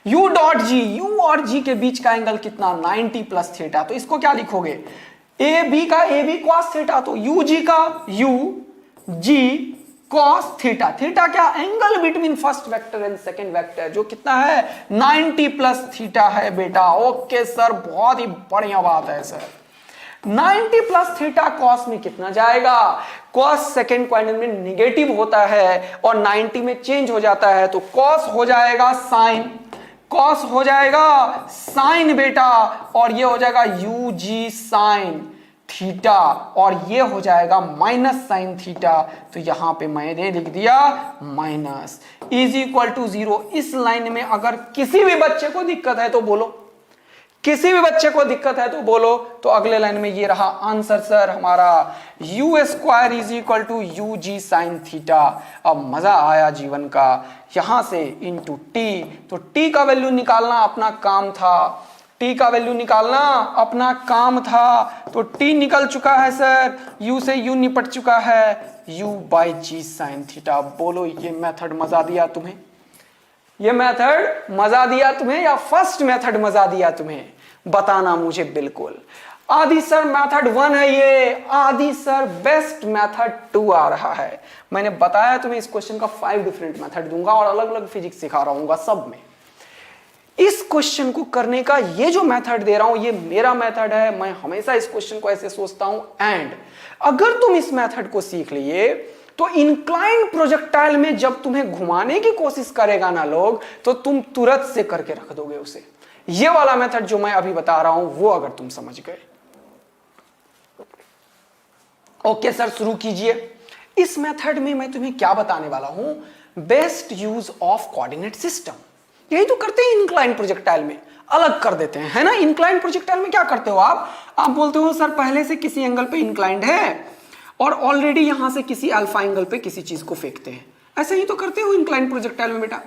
u डॉट g, u और g के बीच का एंगल कितना 90 प्लस थीटा, तो इसको क्या लिखोगे ए बी का ए बी cos थीटा, तो u g का u g cos theta, theta क्या angle between first vector and second vector जो कितना है 90 प्लस थीटा है बेटा। ओके सर, बहुत ही बढ़िया बात है सर। 90 प्लस थीटा कॉस में कितना जाएगा, कॉस सेकंड क्वाड्रेंट में निगेटिव होता है और 90 में चेंज हो जाता है तो कॉस हो जाएगा साइन, कॉस हो जाएगा साइन बेटा, और ये हो जाएगा यू जी साइन थीटा और ये हो जाएगा माइनस साइन थीटा। तो यहां पे मैंने लिख दिया माइनस इज इक्वल टू 0। इस लाइन में अगर किसी भी बच्चे को दिक्कत है तो बोलो, किसी भी बच्चे को दिक्कत है तो बोलो। तो अगले लाइन में ये रहा आंसर सर हमारा u square is equal to u g sine theta. अब मजा आया जीवन का, यहां से इंटू टी, तो टी का वैल्यू निकालना अपना काम था, टी का वैल्यू निकालना अपना काम था। तो टी निकल चुका है सर, यू से यू निपट चुका है, u by g sine theta. बोलो ये मेथड मजा दिया तुम्हें, ये मेथड मजा दिया तुम्हें या फर्स्ट मेथड मजा दिया तुम्हें, बताना मुझे बिल्कुल। आदि सर मेथड 1 है ये, आदि सर बेस्ट मेथड 2 आ रहा है। मैंने बताया तुम्हें इस क्वेश्चन का 5 डिफरेंट मेथड दूंगा और अलग अलग फिजिक्स सिखा रहा हूँ सब में। इस क्वेश्चन को करने का ये जो मेथड दे रहा हूं ये मेरा मेथड है, मैं हमेशा इस क्वेश्चन को ऐसे सोचता हूं। एंड अगर तुम इस मेथड को सीख लिए तो इंक्लाइंड प्रोजेक्टाइल में जब तुम्हें घुमाने की कोशिश करेगा ना लोग तो तुम तुरंत से करके रख दोगे उसे। ये वाला मेथड जो मैं अभी बता रहा हूं वो अगर तुम समझ गए। ओके सर शुरू कीजिए। इस मेथड में मैं तुम्हें क्या बताने वाला हूं, best use of coordinate system. यही तो करते हैं इंक्लाइंड प्रोजेक्टाइल में, अलग कर देते हैं, है ना। इंक्लाइंड प्रोजेक्टाइल में क्या करते हो आप बोलते हो सर पहले से किसी एंगल पे इंक्लाइंड है और ऑलरेडी यहां से किसी अल्फा एंगल पे किसी चीज को फेंकते हैं, ऐसे ही तो करते हो इंक्लाइंड प्रोजेक्टाइल में बेटा।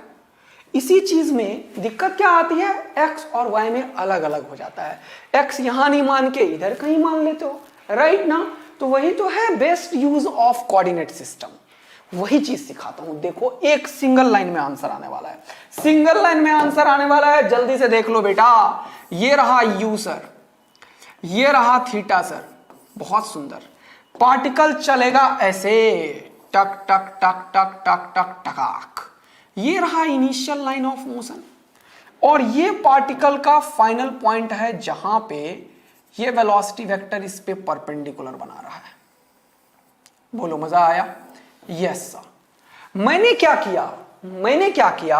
इसी चीज में दिक्कत क्या आती है, एक्स और वाई में अलग अलग हो जाता है। एक्स यहां नहीं मान के इधर कहीं मान लेते हो, राइट ना। तो वही तो है best use of coordinate system, वही चीज सिखाता हूं। देखो एक सिंगल लाइन में आंसर आने वाला है, सिंगल लाइन में आंसर आने वाला है, जल्दी से देख लो बेटा। ये रहा यू सर, ये रहा थीटा सर, बहुत सुंदर। पार्टिकल चलेगा ऐसे टक टक टक टक टक टक टकाक। ये रहा इनिशियल लाइन ऑफ मोशन और ये पार्टिकल का फाइनल पॉइंट है जहां पे ये वेलोसिटी वेक्टर इस पे परपेंडिकुलर बना रहा है। बोलो मजा आया। Yes sir. मैंने क्या किया,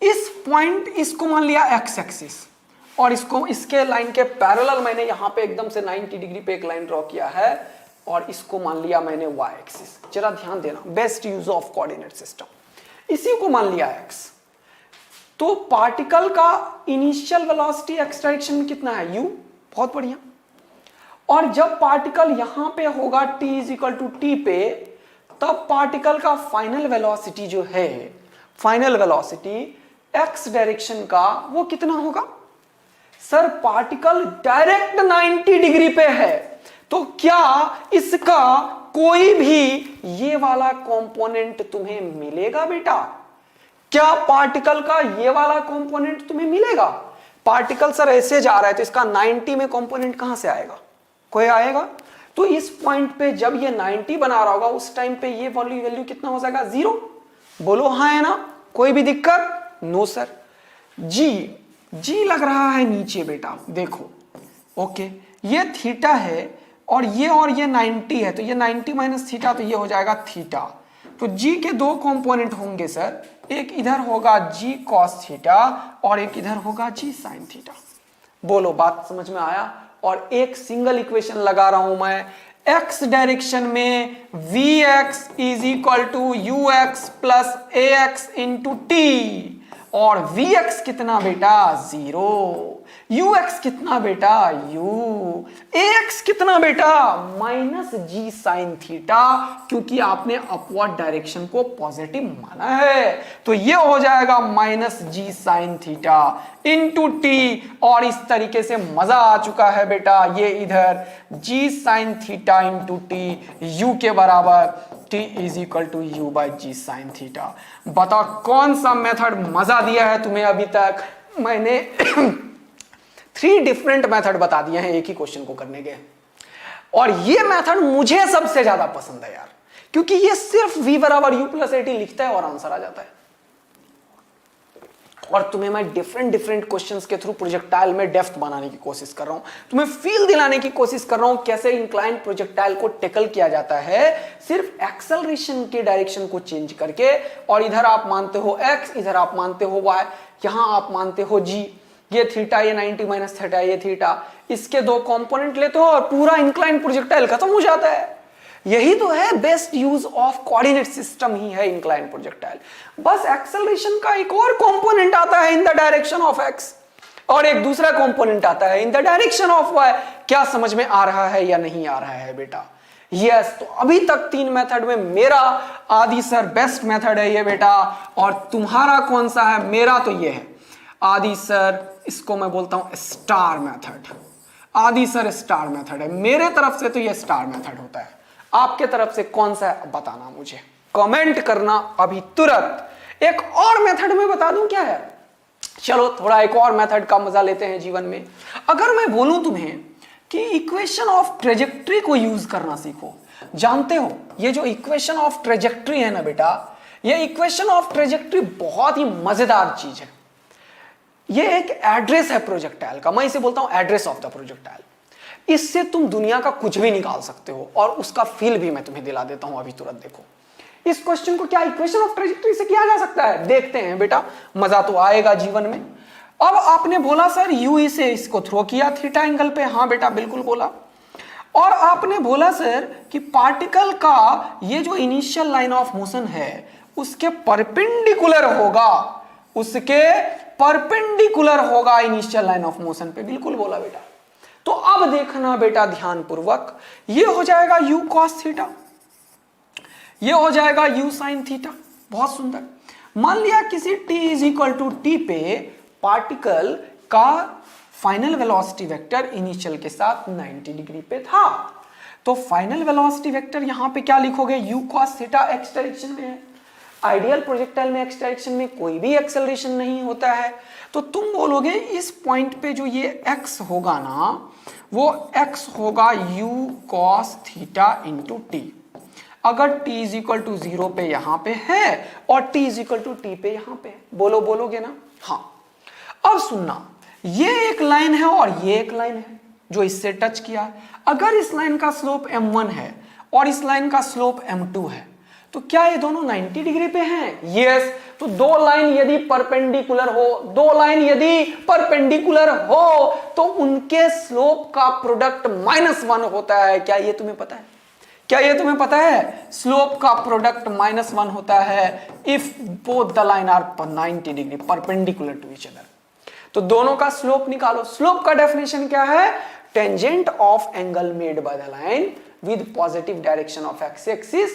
इस पॉइंट इसको मान लिया एक्स एक्सिस और इसको इसके लाइन के पैरेलल मैंने यहां पे एकदम से 90 डिग्री पे एक लाइन ड्रॉ किया है और इसको मान लिया मैंने y एक्सिस। जरा ध्यान देना, best use of coordinate system. इसी को मान लिया x। तो पार्टिकल का इनिशियल वेलोसिटी एक्स डायरेक्शन में कितना है u, बहुत बढ़िया। और जब पार्टिकल यहां पे होगा t इक्वल टू टी पे, तब पार्टिकल का फाइनल वेलोसिटी जो है, फाइनल वेलोसिटी x डायरेक्शन का वो कितना होगा? सर पार्टिकल डायरेक्ट 90 डिग्री पे है, तो क्या इसका कोई भी ये वाला कंपोनेंट तुम्हें मिलेगा बेटा? क्या पार्टिकल का ये वाला कंपोनेंट तुम्हें मिलेगा? पार्टिकल सर ऐसे जा रहा है तो इसका 90 में कंपोनेंट कहां से आएगा? कोई आएगा? तो इस पॉइंट पे जब ये 90 बना रहा होगा उस टाइम पे ये वैल्यू कितना हो जाएगा? 0। बोलो हाँ है ना? कोई भी दिक्कत? No sir. जी लग रहा है नीचे बेटा, देखो ओके, ये थीटा है और ये 90 है, तो ये 90 माइनस थीटा, तो ये हो जाएगा थीटा। तो जी के दो कंपोनेंट होंगे सर, एक इधर होगा जी कॉस थीटा और एक इधर होगा जी साइन थीटा। बोलो बात समझ में आया? और एक सिंगल इक्वेशन लगा रहा हूं मैं, x डायरेक्शन में vx is equal to ux plus ax into T, और vx कितना बेटा? 0। ux कितना बेटा? u। ax कितना बेटा? माइनस जी साइन थीटा, क्योंकि आपने अपवर्ड डायरेक्शन को पॉजिटिव माना है, तो ये हो जाएगा माइनस जी साइन थीटा इंटू टी। और इस तरीके से मजा आ चुका है बेटा, ये इधर g sine theta into t u के बराबर t is equal to u by g sine theta. बताओ कौन सा मेथड मजा दिया है तुम्हें अभी तक? मैंने 3 डिफरेंट मेथड बता दिए हैं एक ही क्वेश्चन को करने के, और ये मेथड मुझे सबसे ज्यादा पसंद है यार, क्योंकि ये सिर्फ v बराबर u प्लस ए टी लिखता है और आंसर आ जाता है। और तुम्हें मैं डिफरेंट क्वेश्चंस के थ्रू प्रोजेक्टाइल में डेप्थ बनाने की कोशिश कर रहा हूं, तुम्हें फील दिलाने की कोशिश कर रहा हूं कैसे इंक्लाइंड प्रोजेक्टाइल को टैकल किया जाता है सिर्फ एक्सेलरेशन के डायरेक्शन को चेंज करके। और इधर आप मानते हो x, इधर आप मानते हो y, यहां आप मानते हो g, ये थीटा, ये 90 माइनस थीटा, ये थीटा, इसके दो कंपोनेंट लेते हो और पूरा इंक्लाइंड प्रोजेक्टाइल खत्म हो जाता है। यही तो है best use of coordinate system, ही है इंक्लाइंड प्रोजेक्टाइल। बस एक्सेलरेशन का एक और कंपोनेंट आता है in the direction of x, और एक दूसरा कंपोनेंट आता है in the direction of y. क्या समझ में आ रहा है या नहीं आ रहा है बेटा? यस। तो अभी तक 3 मेथड में मेरा आदि सर बेस्ट मेथड है ये बेटा, और तुम्हारा कौन सा है? मेरा तो ये है आदि सर, इसको मैं बोलता हूं स्टार मेथड। आदि सर स्टार मेथड है मेरे तरफ से, तो ये स्टार मेथड होता है। आपके तरफ से कौन सा है बताना मुझे, कमेंट करना अभी तुरंत। एक और मेथड में बता दूं क्या है? चलो थोड़ा एक और मेथड का मजा लेते हैं जीवन में। अगर मैं बोलूं तुम्हें कि इक्वेशन ऑफ ट्रेजेक्ट्री को यूज करना सीखो। जानते हो ये जो इक्वेशन ऑफ ट्रेजेक्ट्री है ना बेटा, ये इक्वेशन ऑफ ट्रेजेक्ट्री बहुत ही मजेदार चीज है। ये एक एड्रेस है प्रोजेक्टाइल का, मैं इसे बोलता हूं एड्रेस ऑफ द प्रोजेक्टाइल। इससे तुम दुनिया का कुछ भी निकाल सकते हो, और उसका फील भी मैं तुम्हें दिला देता हूं अभी तुरंत। देखो इस क्वेश्चन को क्या इक्वेशन ऑफ ट्रेजेक्ट्री से किया जा सकता है, देखते हैं बेटा, मजा तो आएगा जीवन में। अब आपने बोला सर यू से इसको थ्रो किया थीटा एंगल पे, हाँ बेटा बिल्कुल बोला। और आपने बोला सर कि पार्टिकल का ये जो इनिशियल लाइन ऑफ मोशन है उसके परपेंडिकुलर होगा, उसके परपेंडिकुलर होगा इनिशियल लाइन ऑफ मोशन पे, बिल्कुल बोला बेटा। तो अब देखना बेटा ध्यान पूर्वक, ये हो जाएगा u cos थीटा, ये हो जाएगा u sin थीटा। बहुत सुंदर। मान लिया किसी t is equal to T पे पार्टिकल का फाइनल वेलोसिटी वेक्टर इनिशियल के साथ 90 डिग्री पे था, तो फाइनल वेलोसिटी वेक्टर यहां पे क्या लिखोगे? u cos theta x direction में है। आइडियल प्रोजेक्टाइल में x डायरेक्शन में कोई भी एक्सेलरेशन नहीं होता है, तो तुम बोलोगे इस पॉइंट पे जो ये x होगा ना, वो x होगा u cos theta into T. अगर t इज इक्वल टू 0 पे यहां पे है और t is equal to T पे यहां पे, बोलोगे ना? हाँ। अब सुनना, ये एक लाइन है और ये एक लाइन है जो इससे टच किया। अगर इस लाइन का स्लोप m1 है और इस लाइन का स्लोप m2 है, तो क्या ये दोनों 90 डिग्री पे हैं? यस। तो दो लाइन यदि परपेंडिकुलर हो, दो लाइन यदि परपेंडिकुलर हो तो उनके स्लोप का प्रोडक्ट -1 होता है। क्या ये तुम्हें पता है? क्या ये तुम्हें पता है? स्लोप का प्रोडक्ट -1 होता है if both the line are 90 degree perpendicular to each other. तो दोनों का स्लोप निकालो। स्लोप का डेफिनेशन क्या है? Tangent of angle made by the line with positive direction of x axis,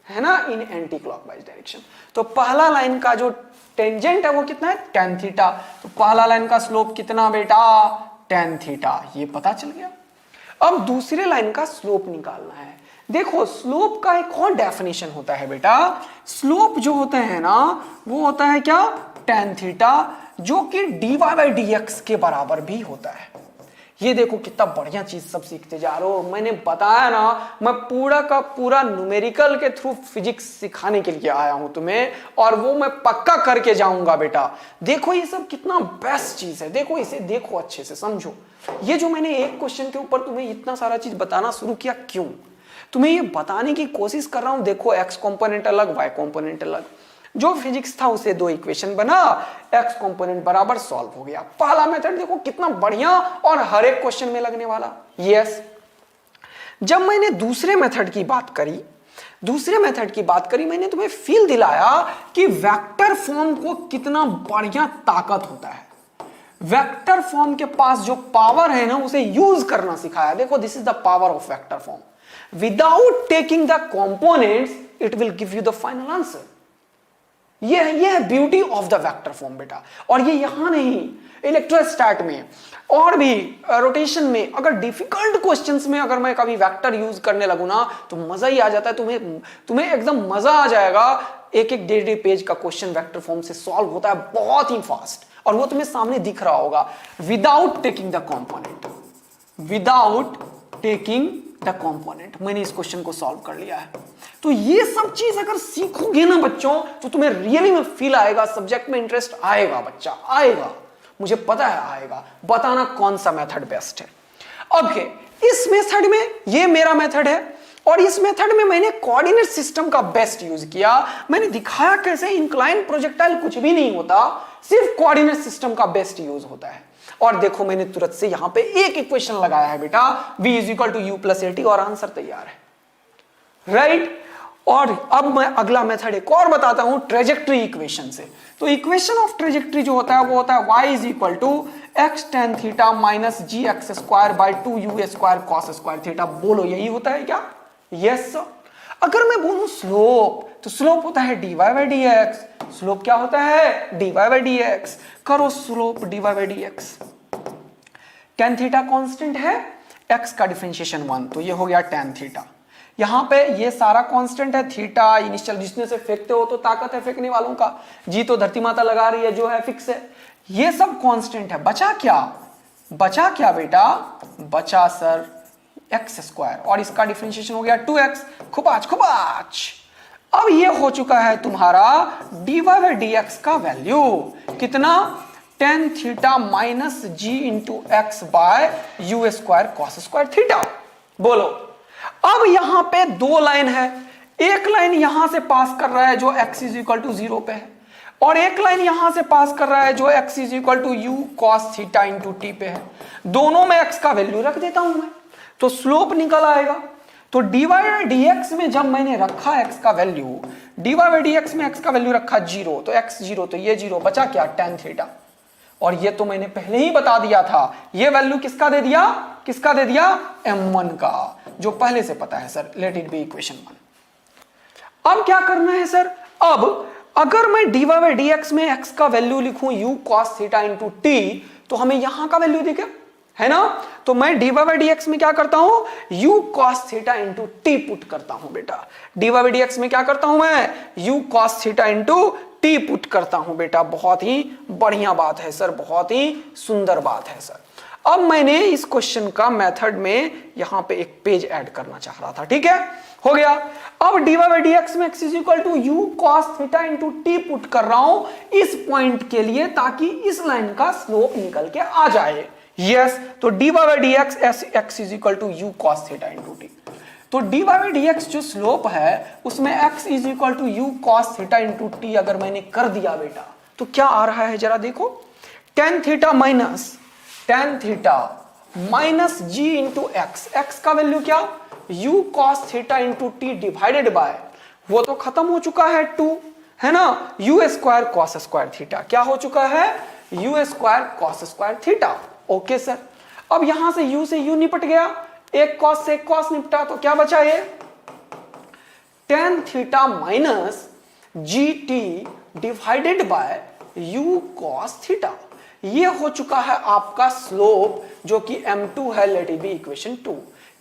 है ना, इन एंटी क्लॉकवाइज डायरेक्शन। तो पहला लाइन का जो टेंजेंट है वो कितना है? tan theta. तो पहला लाइन का स्लोप कितना बेटा? tan theta. ये पता चल गया। अब दूसरे लाइन का स्लोप निकालना है। देखो स्लोप का एक और डेफिनेशन होता है बेटा। स्लोप जो होता है ना वो होता है क्या? tan थीटा, जो कि dy/dx के बराबर भी होता है। ये देखो कितना बढ़िया चीज सब सीखते जा रहे हो। मैंने बताया ना, मैं पूरा का पूरा न्यूमेरिकल के थ्रू फिजिक्स सिखाने के लिए आया हूं तुम्हें, और वो मैं पक्का करके जाऊंगा बेटा। देखो ये सब कितना बेस्ट चीज है। देखो इसे देखो, अच्छे से समझो। ये जो मैंने एक क्वेश्चन के ऊपर तुम्हें इतना सारा चीज बताना शुरू किया, क्यों? तुम्हें ये बताने की कोशिश कर रहा हूं। देखो एक्स कॉम्पोनेंट अलग, वाई कॉम्पोनेंट अलग। जो फिजिक्स था उसे दो इक्वेशन बना, एक्स कंपोनेंट बराबर सॉल्व हो गया। पहला मेथड देखो कितना बढ़िया और हर एक क्वेश्चन में लगने वाला। यस। जब मैंने दूसरे मेथड की बात करी, मैंने तुम्हें फील दिलाया कि वेक्टर फॉर्म को कितना बढ़िया ताकत होता है। वेक्टर फॉर्म के पास जो पावर है ना उसे यूज करना सिखाया। देखो this is the power of vector form. Without taking the components it will give you the final answer. ये है beauty of the vector form बेटा। और ये यहां नहीं, इलेक्ट्रोस्टैट में और भी रोटेशन में, अगर डिफिकल्ट क्वेश्चंस में अगर मैं कभी वेक्टर यूज करने लगूं ना तो मजा ही आ जाता है। तुम्हें एकदम मजा आ जाएगा। एक 1.5 पेज का क्वेश्चन वेक्टर फॉर्म से सॉल्व होता है बहुत ही फास्ट, और वो तुम्हें सामने दिख रहा होगा। विदाउट टेकिंग द कंपोनेंट, मैंने इस क्वेश्चन को सॉल्व कर लिया है। तो ये सब चीज अगर सीखोगे ना बच्चों तो तुम्हें रियली में फील आएगा, सब्जेक्ट में इंटरेस्ट आएगा, बच्चा आएगा, मुझे पता है आएगा। बताना कौन सा मेथड बेस्ट है। ओके, इस मेथड में ये मेरा मेथड है, और इस मेथड में मैंने कोऑर्डिनेट सिस्टम का बेस्ट यूज किया। मैंने दिखाया कैसे इंक्लाइन प्रोजेक्टाइल कुछ भी नहीं होता, सिर्फ कोऑर्डिनेट सिस्टम का बेस्ट यूज होता है। और देखो मैंने तुरंत से यहां पे एक इक्वेशन लगाया है बेटा, v = u + at, और आंसर तैयार है। राइट। और अब मैं अगला मेथड एक और बताता हूं ट्रेजेक्ट्री इक्वेशन से। तो इक्वेशन ऑफ ट्रेजेक्ट्री जो होता है वो होता है y = x tan θ - gx² 2u² cos² θ। बोलो यही होता है क्या? Yes sir. अगर मैं बोलूं स्लोप, तो स्लोप होता है dy/dx। स्लोप क्या होता है? dy/dx। करो slope dy/dx। tan theta constant है, x का डिफरेंशिएशन 1, तो ये हो गया tan थीटा। यहां पे ये सारा कांस्टेंट है, थीटा इनिशियल, जिसने से फेंकते हो तो ताकत है फेंकने वालों का, जी तो धरती माता लगा रही है, जो है फिक्स है। ये सब कांस्टेंट है। बचा क्या बेटा? बचा सर x², और इसका डिफरेंशिएशन हो गया 2x। खुबाच। अब ये हो चुका है तुम्हारा dy/dx का वैल्यू कितना? tan θ - g × x/u² cos² θ। बोलो अब यहां पे दो लाइन है। एक लाइन यहां से पास कर रहा है जो x = 0 पे है, और एक लाइन यहां से पास कर रहा है जो x = u cos θ × t पे है। दोनों में x का वैल्यू रख देता हूं मैं, तो स्लोप निकल आएगा। तो dy/dx में जब मैंने रखा x का वैल्यू, dy/dx में x का वैल्यू रखा 0, तो x 0, तो ये 0, बचा क्या? tan θ। और ये तो मैंने पहले ही बता दिया था, ये वैल्यू किसका दे दिया? m1 का, जो पहले से पता है sir. Let it be equation 1। अब क्या करना है सर? अब अगर मैं dy/dx में x का वैल्यू लिखूं u cos θ × t, तो हमें यहां का वैल्यू दिखे, है ना? तो मैं dy/dx में क्या करता हूं? u cos θ × t पुट करता हूं बेटा। dy/dx में क्या करता हूं मैं? u cos θ × t पुट करता हूं बेटा। बहुत ही बढ़िया बात है सर, बहुत ही सुंदर बात है सर। अब मैंने इस क्वेश्चन का मेथड में यहां पे एक पेज ऐड करना चाह रहा था, ठीक है? हो गया। अब dy/dx में x = u cos θ × t put कर रहा हूं इस पॉइंट के लिए, ताकि इस लाइन का स्लोप निकल के आ जाए। यस, तो dy/dx x = u cos θ × t। तो dy बाई dx जो स्लोप है उसमें x is equal to u cos theta into T अगर मैंने कर दिया बेटा तो क्या आ रहा है जरा देखो, टेन थीटा माइनस जी इंटू एक्स का वैल्यू क्या, you cos theta into T divided by, वो तो खत्म हो चुका है 2 है ना, you square cos square theta क्या हो चुका है, you square cos square theta. Okay sir, अब यहां से यू निपट गया, एक कॉस से एक कॉस निपटा तो क्या बचा ये, tan theta minus G T divided by you cos theta, ये हो चुका है आपका स्लोप जो कि m2 है, लेट इट बी इक्वेशन 2।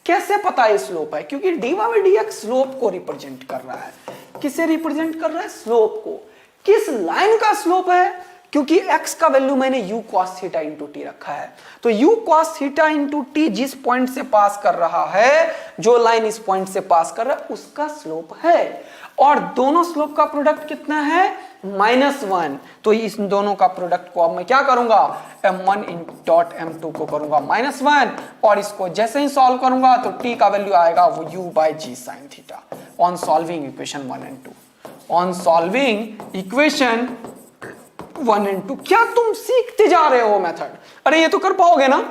कैसे पता है स्लोप है, क्योंकि dy बाई dx स्लोप को रिप्रेजेंट कर रहा है। किसे रिप्रेजेंट कर रहा है, स्लोप को। किस लाइन का स्लोप है, क्योंकि x का वैल्यू मैंने u cos theta into T रखा है, तो u cos theta into T जिस पॉइंट से पास कर रहा है, जो लाइन इस पॉइंट से पास कर रहा है उसका स्लोप है। और दोनों स्लोप का प्रोडक्ट कितना है, -1, तो इस दोनों का प्रोडक्ट को अब मैं क्या करूंगा, m1 डॉट m2 को करूंगा -1, और इसको जैसे ही सॉल्व करूंगा तो t का वैल्यू आएगा वो u by g sine theta on solving equation 1 and 2। On solving equation 1 and 2 क्या तुम सीखते जा रहे हो मेथड, अरे ये तो कर पाओगे ना,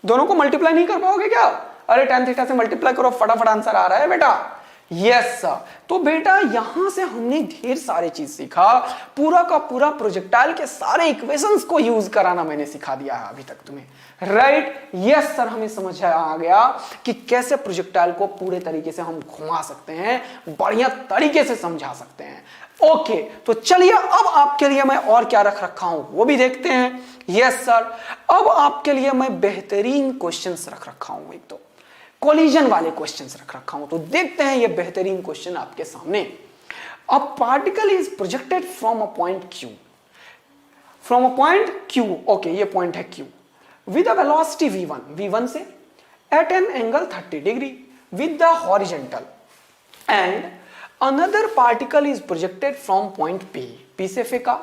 दोनों को मल्टीप्लाई नहीं कर पाओगे क्या, अरे tan थीटा से मल्टीप्लाई करो फटाफट आंसर आ रहा है बेटा। यस सर, तो बेटा यहां से हमने ढेर सारे चीज सीखा, पूरा का पूरा प्रोजेक्टाइल के सारे इक्वेशंस को यूज कराना मैंने सिखा दिया है अभी तक तुम्हें, राइट। यस सर, हमें समझ आ गया कि कैसे प्रोजेक्टाइल को पूरे तरीके से हम घुमा सकते हैं, बढ़िया तरीके से समझा सकते हैं। ओके, तो चलिए अब आपके लिए मैं और क्या रख रखा हूं वो भी देखते हैं। यस सर, अब आपके लिए मैं बेहतरीन क्वेश्चंस रख रखा हूं, एक तो कोलिजन वाले क्वेश्चंस रख रखा हूं, तो देखते हैं ये बेहतरीन क्वेश्चन आपके सामने। A particle is projected from a point q, okay ये पॉइंट है q, with a velocity v1 से at an angle 30 degree with the horizontal, and another particle is projected from point P से फेंका,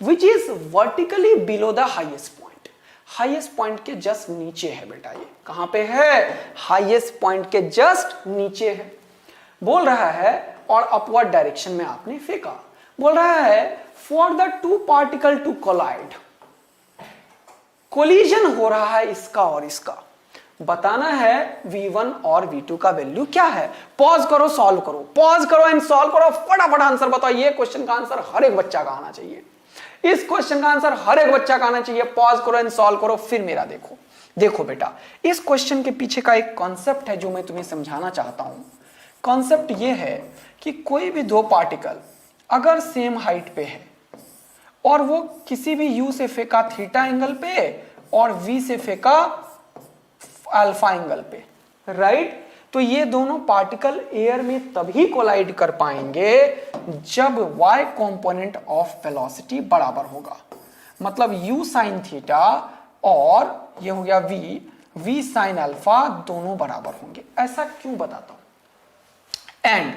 which is vertically below the highest point, highest point के just नीचे है बेटा, ये कहां पे है, हाईएस्ट पॉइंट के जस्ट नीचे है, बोल रहा है, और अपवर्ड डायरेक्शन में आपने फेंका, बोल रहा है for the two particle to collide, collision हो रहा है इसका और इसका, बताना है v1 और v2 का वैल्यू क्या है। पॉज करो, सॉल्व करो, पॉज करो एंड सॉल्व करो, फटाफट आंसर बताओ। ये क्वेश्चन का आंसर हर एक बच्चा का आना चाहिए, इस क्वेश्चन का आंसर हर एक बच्चा का आना चाहिए। पॉज करो एंड सॉल्व करो, फिर मेरा देखो। देखो बेटा, इस क्वेश्चन के पीछे का एक कॉन्सेप्ट है जो मैं तुम्हें समझाना चाहता हूं। कॉन्सेप्ट ये है कि कोई भी दो पार्टिकल अगर सेम हाइट पे है और वो किसी भी u से फेंका थीटा एंगल पे और v से फेंका अल्फा एंगल पे, राइट, तो ये दोनों पार्टिकल एयर में तभी कोलाइड कर पाएंगे जब y कंपोनेंट ऑफ वेलोसिटी बराबर होगा, मतलब u साइन थीटा और ये हो गया v साइन अल्फा दोनों बराबर होंगे। ऐसा क्यों बताता हूं, एंड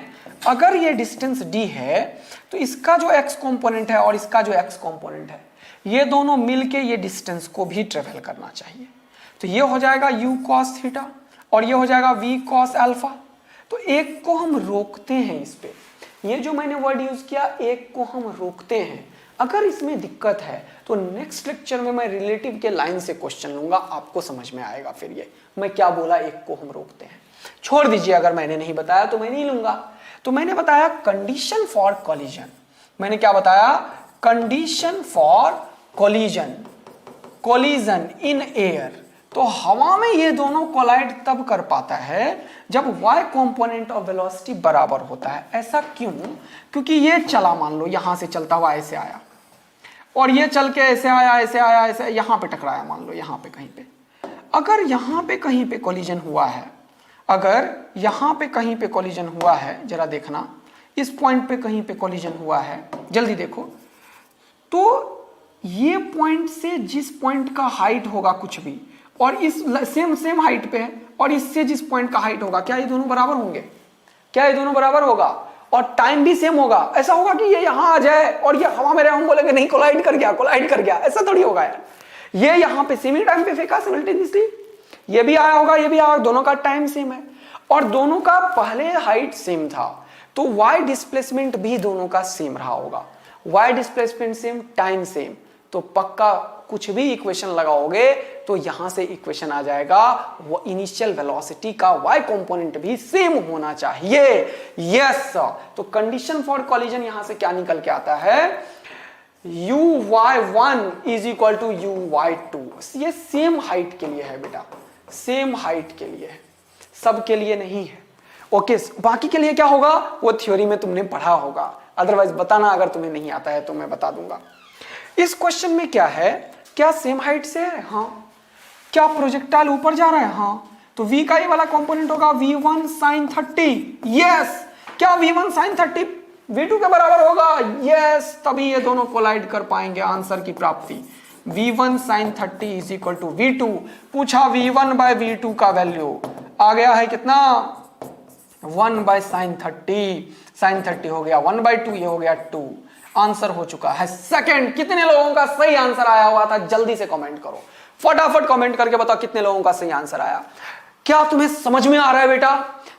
अगर ये डिस्टेंस d है तो इसका जो x कंपोनेंट है और इसका जो x कंपोनेंट है ये दोनों मिलके ये डिस्टेंस को भी ट्रेवल करना चाहिए, तो ये हो जाएगा u cos थीटा और ये हो जाएगा v cos अल्फा। तो एक को हम रोकते हैं, इस पे ये जो मैंने वर्ड यूज किया, एक को हम रोकते हैं। अगर इसमें दिक्कत है तो नेक्स्ट लेक्चर में मैं रिलेटिव के लाइन से क्वेश्चन लूंगा, आपको समझ में आएगा फिर ये मैं क्या बोला, एक को हम रोकते हैं। छोड़ दीजिए, अगर मैंने नहीं बताया तो मैं नहीं लूंगा। तो मैंने बताया कंडीशन फॉर कोलिजन, मैंने क्या बताया, condition for collision in air, तो हवा में ये दोनों कोलाइड तब कर पाता है जब y कंपोनेंट ऑफ वेलोसिटी बराबर होता है। ऐसा क्यों, क्योंकि ये चला, मान लो यहां से चलता हुआ ऐसे आया और ये चल के ऐसे आया ऐसे यहां पे टकराया, मान लो यहां पे कहीं पे, अगर यहां पे कहीं पे कोलिजन हुआ है, अगर यहां पे कहीं पे कोलिजन हुआ है, जरा देखना इस पॉइंट पे कहीं पे कोलिजन हुआ है, जल्दी देखो, तो ये पॉइंट से जिस पॉइंट का हाइट होगा कुछ भी और इस सेम हाइट पे है और इससे जिस पॉइंट का हाइट होगा, क्या ये दोनों बराबर होंगे, क्या ये दोनों बराबर होगा, और टाइम भी सेम होगा। ऐसा होगा कि ये यहां आ जाए और ये हवा में रहे, हम बोलेंगे नहीं कोलाइड कर गया, ऐसा थोड़ी होगा यार। ये यहां पे सेम ही टाइम पे फेंका सिमिल्टेनियसली, ये भी आया होगा ये भी आया, दोनों का टाइम सेम है, और दोनों का पहले हाइट सेम था, तो y डिस्प्लेसमेंट भी दोनों का सेम रहा होगा। y displacement same, time same, तो पक्का कुछ भी इक्वेशन लगाओगे तो यहां से इक्वेशन आ जाएगा वो इनिशियल वेलोसिटी का y कंपोनेंट भी सेम होना चाहिए। यस, तो कंडीशन फॉर कॉलिजन यहां से क्या निकल के आता है, uy1 is equal to uy2। ये सेम हाइट के लिए है बेटा, सेम हाइट के लिए है, सबके लिए नहीं है। ओके, बाकी के लिए क्या होगा वो थ्योरी में तुमने पढ़ा होगा, अदरवाइज बताना अगर तुम्हें नहीं आता है तो मैं बता दूंगा। इस क्वेश्चन में क्या है, क्या सेम हाइट से है, हाँ। क्या प्रोजेक्टाइल ऊपर जा रहा है, हाँ, तो v का ये वाला कंपोनेंट होगा v1 sin 30। यस, क्या v1 sin 30 v2 के बराबर होगा, यस, तभी ये दोनों कोलाइड कर पाएंगे आंसर की प्राप्ति। v1 sin 30 is equal to v2। पूछा v1 बाय v2 का वैल्यू आ गया है कितना, 1 बाय sin 30। sin 30 हो गया 1 बाय 2, ये हो गया 2। आंसर हो चुका है सेकंड। कितने लोगों का सही आंसर आया हुआ था, जल्दी से कमेंट करो, फटाफट कमेंट करके बताओ कितने लोगों का सही आंसर आया। क्या तुम्हें समझ में आ रहा है बेटा,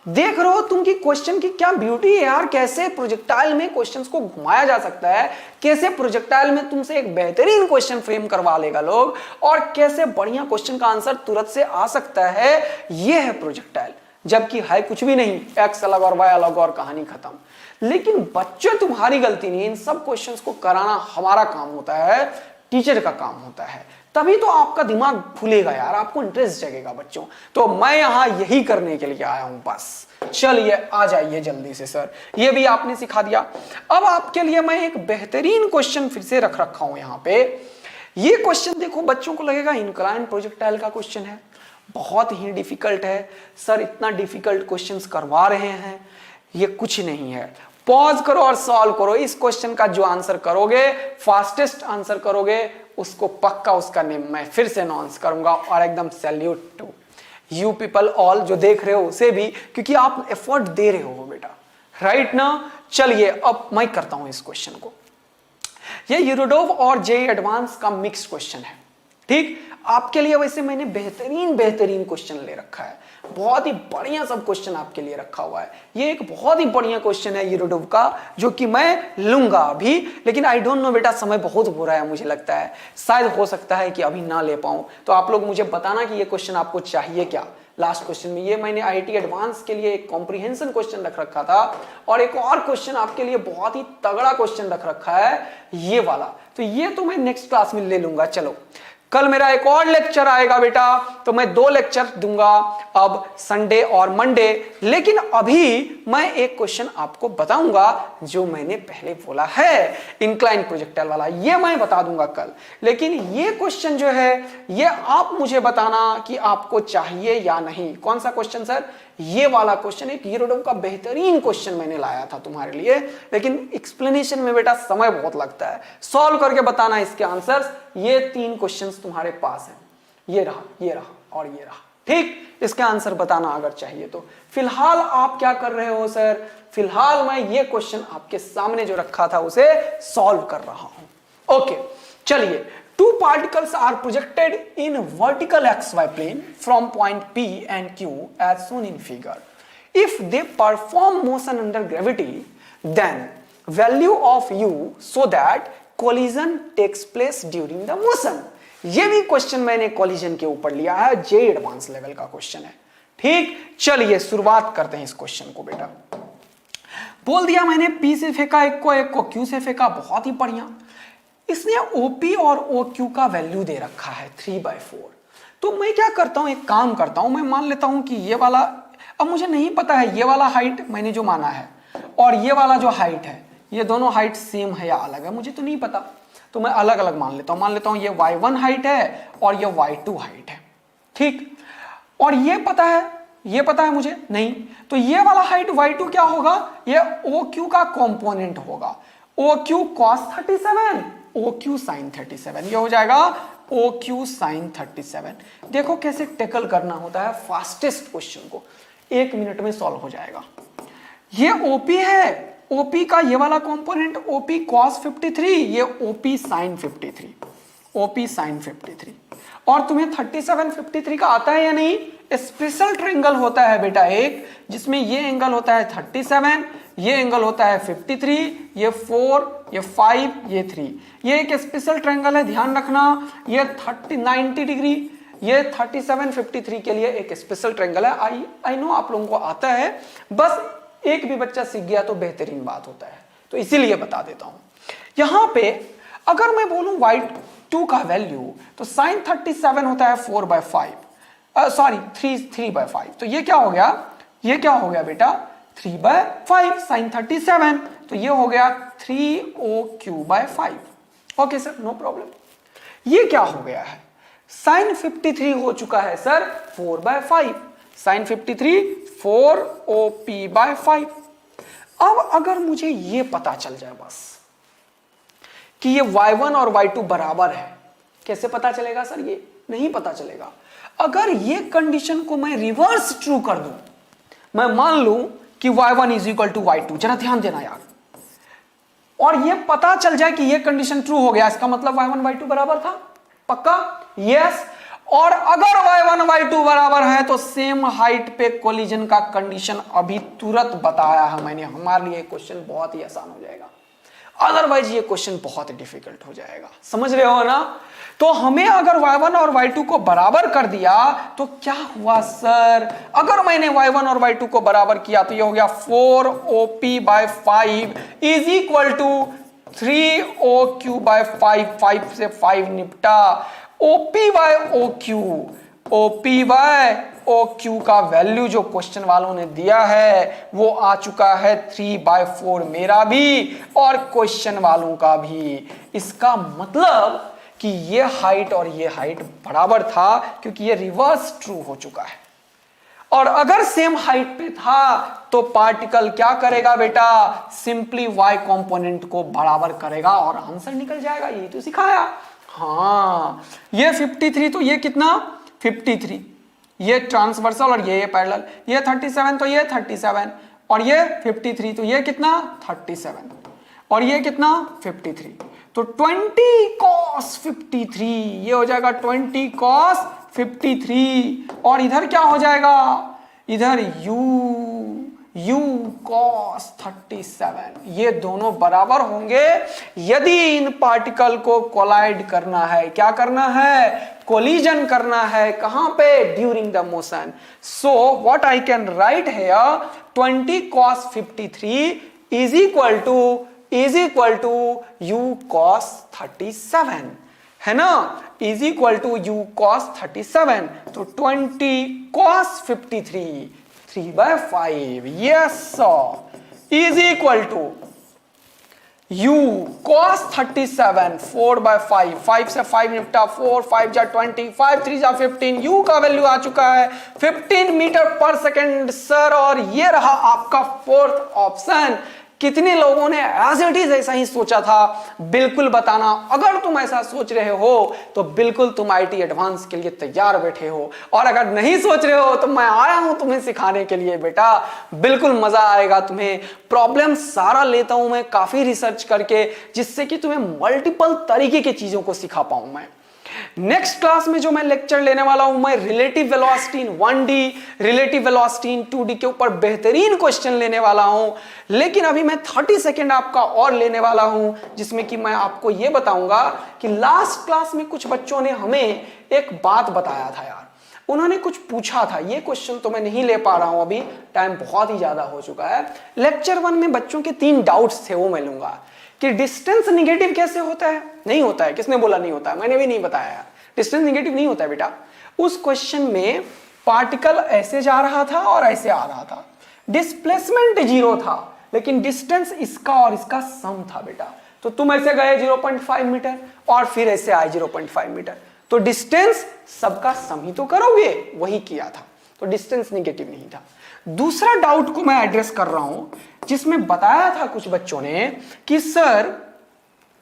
देख रहे हो तुम कि क्वेश्चन की क्या ब्यूटी है यार, कैसे प्रोजेक्टाइल में क्वेश्चंस को घुमाया जा सकता है, कैसे प्रोजेक्टाइल में तुमसे एक बेहतरीन क्वेश्चन फ्रेम करवा लेगा लोग, और कैसे बढ़िया क्वेश्चन का आंसर तुरंत से आ सकता है। ये है प्रोजेक्टाइल, जबकि है कुछ भी नहीं, एक्स अलग और वाई अलग और कहानी खत्म। लेकिन बच्चों तुम्हारी गलती नहीं, इन सब क्वेश्चंस को कराना हमारा काम होता है, टीचर का काम होता है, तभी तो आपका दिमाग खुलेगा यार, आपको इंटरेस्ट जगेगा बच्चों। तो मैं यहां यही करने के लिए आया हूं बस। चलिए आ जाइए जल्दी से सर, ये भी आपने सिखा दिया। अब आपके लिए मैं एक बेहतरीन क्वेश्चन फिर से रख रखा हूं यहां पे। ये क्वेश्चन देखो, बच्चों को लगेगा इंक्लाइन प्रोजेक्टाइल का क्वेश्चन है, बहुत ही डिफिकल्ट है सर, इतना डिफिकल्ट क्वेश्चंस करवा रहे हैं। ये कुछ नहीं है, पॉज करो और सॉल्व करो। इस क्वेश्चन का जो आंसर करोगे, फास्टेस्ट आंसर करोगे, उसको पक्का उसका नेम मैं फिर से अनाउंस करूंगा। और एकदम salute to you people all जो देख रहे हो उसे भी, क्योंकि आप एफर्ट दे रहे हो बेटा, राइट ना। चलिए अब मैं करता हूं इस क्वेश्चन को। ये यूरोडोव और जेईई एडवांस का मिक्स क्वेश्चन है, ठीक। आपके लिए वैसे मैंने बेहतरीन क्वेश्चन ले रखा है, बहुत ही बढ़िया सब क्वेश्चन आपके लिए रखा हुआ है। ये एक बहुत ही बढ़िया क्वेश्चन है यूरोडोव का, जो कि मैं लूंगा अभी, लेकिन आई डोंट नो बेटा, समय बहुत हो रहा है, मुझे लगता है शायद हो सकता है कि अभी ना ले पाऊं। तो आप लोग मुझे बताना कि ये क्वेश्चन आपको चाहिए क्या। लास्ट क्वेश्चन में ये मैंने आईआईटी एडवांस के लिए एक कॉम्प्रिहेंशन क्वेश्चन रख रखा था, और एक और क्वेश्चन आपके लिए बहुत ही तगड़ा क्वेश्चन रख रखा है, ये वाला। तो ये तो मैं नेक्स्ट क्लास में ले लूंगा। चलो कल मेरा एक और लेक्चर आएगा बेटा, तो मैं 2 लेक्चर दूंगा, अब संडे और मंडे। लेकिन अभी मैं एक क्वेश्चन आपको बताऊंगा जो मैंने पहले बोला है, इंक्लाइन प्रोजेक्टाइल वाला, ये मैं बता दूंगा कल। लेकिन ये क्वेश्चन जो है, ये आप मुझे बताना कि आपको चाहिए या नहीं। कौन सा क्वेश्चन सर? ये वाला क्वेश्चन, एक यूरोडोव का बेहतरीन क्वेश्चन मैंने लाया था तुम्हारे लिए, लेकिन एक्सप्लेनेशन में बेटा समय बहुत लगता है। सॉल्व करके बताना इसके आंसर्स। ये 3 क्वेश्चंस तुम्हारे पास हैं, ये रहा और ये रहा, ठीक। इसके आंसर बताना अगर चाहिए तो। फिलहाल आप क्या कर रहे हो सर? फिलहाल मैं ये क्वेश्चन आपके सामने जो रखा था उसे सॉल्व कर रहा हूं। ओके चलिए, 2 particles are projected in vertical xy plane from point P and Q as shown in figure. If they perform motion under gravity, then value of u so that collision takes place during the motion. ये भी question मैंने collision के ऊपर लिया है, JEE advance level का question है, ठीक। चलिए शुरुआत करते हैं इस क्वेश्चन को बेटा। बोल दिया मैंने P से फेंका एक को Q से फेंका, बहुत ही बढ़िया। इसने OP और OQ का वैल्यू दे रखा है 3/4। तो मैं क्या करता हूं, एक काम करता हूं, मैं मान लेता हूं कि ये वाला, अब मुझे नहीं पता है ये वाला हाइट मैंने जो माना है और ये वाला जो हाइट है, ये दोनों हाइट सेम है या अलग है, मुझे तो नहीं पता। तो मैं अलग अलग मान लेता हूं ये y1 हाइट है और ये y2 हाइट है, ठीक। और ये पता है मुझे नहीं, तो ये वाला हाइट y2 क्या होगा, ये OQ का कंपोनेंट होगा, OQ cos 37 OQ sin 37, ये हो जाएगा OQ sin 37। देखो कैसे टैकल करना होता है फास्टेस्ट क्वेश्चन को, 1 मिनट में सॉल्व हो जाएगा। ये OP है, OP का ये वाला कंपोनेंट OP cos 53, ये OP sin 53, OP sin 53। और तुम्हें 37 53 का आता है या नहीं? स्पेशल ट्रायंगल होता है बेटा एक, जिसमें ये एंगल होता है 37, ये एंगल होता है 53, ये 4, ये 5, ये 3। ये एक स्पेशल ट्रायंगल है, ध्यान रखना। ये 90 डिग्री, ये 37 53 के लिए एक स्पेशल ट्रायंगल है। आई नो आप लोगों को आता है, बस एक भी बच्चा सीख गया तो बेहतरीन बात होता है, तो इसीलिए बता देता हूं। यहां पे अगर मैं बोलूं y2 का वैल्यू, तो sin 37 होता है 4/5, सॉरी 3/5। तो ये क्या हो गया? ये क्या हो गया बेटा? 3/5 sin 37, तो ये हो गया 3OQ/5। Okay sir, no problem. ये क्या हो गया है? sin 53 हो चुका है सर 4/5, sin 53 4OP/5। अब अगर मुझे ये पता चल जाए बस कि ये y1 और y2 बराबर है, कैसे पता चलेगा सर? ये नहीं पता चलेगा। अगर ये कंडीशन को मैं रिवर्स ट्रू कर दूं, मैं मान लूं कि y1 is equal to y2, जरा ध्यान देना यार, और ये पता चल जाए कि ये कंडीशन ट्रू हो गया, इसका मतलब y1 y2 बराबर था, पक्का? यस। और अगर y1 y2 बराबर है तो सेम हाइट पे कोलिजन का कंडीशन अभी तुरंत बताया है मैंने। हमारे लिए क्वेश्चन बहुत ही आसान हो जाएगा, अदरवाइज ये क्वेश्चन बहुत डिफिकल्ट हो जाएगा। समझ रहे हो ना? तो हमें अगर y1 और y2 को बराबर कर दिया तो क्या हुआ सर? अगर मैंने y1 और y2 को बराबर किया तो ये हो गया 4OP/5 is equal to 3OQ/5। 5 से 5 निपटा। OP/OQ का वैल्यू जो क्वेश्चन वालों ने दिया है वो आ चुका है 3/4, मेरा भी और क्वेश्चन वालों का भी। इसका मतलब कि ये हाइट और ये हाइट बराबर था, क्योंकि ये रिवर्स ट्रू हो चुका है। और अगर सेम हाइट पे था तो पार्टिकल क्या करेगा बेटा? सिंपली y कंपोनेंट को बराबर करेगा और आंसर निकल जाएगा। यही तो सिखाया। हाँ, ये 53 तो ये कितना? 53, ये ट्रांसवर्सल और ये पैरेलल, ये 37 तो ये 37, और ये 53 तो ये कितना? 37, और ये कितना? 53। तो 20 cos 53, ये हो जाएगा 20 cos 53, और इधर क्या हो जाएगा? इधर u cos 37। ये दोनों बराबर होंगे यदि इन पार्टिकल को कोलाइड करना है। क्या करना है? कोलिजन करना है। कहां पे? During the motion. So what I can write here, 20 cos 53 is equal to u cos 37, है ना? Is equal to u cos 37। तो 20 cos 53 3/5, yes is equal to u cos 37 4/5। 5 से 5 निपटा, 4 5 जा 20, 5 3 जा 15। u का वैल्यू आ चुका है 15 मीटर पर सेकेंड सर। और ये रहा आपका फोर्थ ऑप्शन। कितने लोगों ने एज इट इज ऐसा ही सोचा था? बिल्कुल बताना। अगर तुम ऐसा सोच रहे हो तो बिल्कुल तुम आईटी एडवांस के लिए तैयार बैठे हो, और अगर नहीं सोच रहे हो तो मैं आया हूं तुम्हें सिखाने के लिए बेटा। बिल्कुल मजा आएगा तुम्हें। प्रॉब्लम सारा लेता हूं मैं काफी रिसर्च करके, जिससे कि तुम्हें मल्टीपल तरीके की चीजों को सिखा पाऊं मैं। नेक्स्ट क्लास में जो मैं लेक्चर लेने वाला हूं, मैं रिलेटिव वेलोसिटी इन 1D, रिलेटिव वेलोसिटी इन 2D के ऊपर बेहतरीन क्वेश्चन लेने वाला हूं। लेकिन अभी मैं 30 सेकेंड आपका और लेने वाला हूं, जिसमें कि मैं आपको यह बताऊंगा कि लास्ट क्लास में कुछ बच्चों ने हमें एक बात बताया था यार। उन्होंने कुछ पूछा था, ये क्वेश्चन तो मैं नहीं ले पा रहा हूं अभी, टाइम बहुत ही ज्यादा हो चुका है। लेक्चर 1 में बच्चों के 3 डाउट्स थे, वो मैं लूंगा कि डिस्टेंस निगेटिव कैसे होता है? नहीं होता है। किसने बोला नहीं होता है? मैंने भी नहीं बताया। डिस्टेंस निगेटिव नहीं होता है बेटा। उस क्वेश्चन में पार्टिकल ऐसे जा रहा था और ऐसे आ रहा था, डिस्प्लेसमेंट 0 था, लेकिन डिस्टेंस इसका और इसका सम था बेटा। तो तुम ऐसे गए 0.5 मीटर और फिर ऐसे आए 0.5 मीटर, तो डिस्टेंस सबका सम ही तो करोगे, वही किया था। तो डिस्टेंस निगेटिव नहीं था। दूसरा डाउट को मैं एड्रेस कर रहा हूं, जिसमें बताया था कुछ बच्चों ने कि सर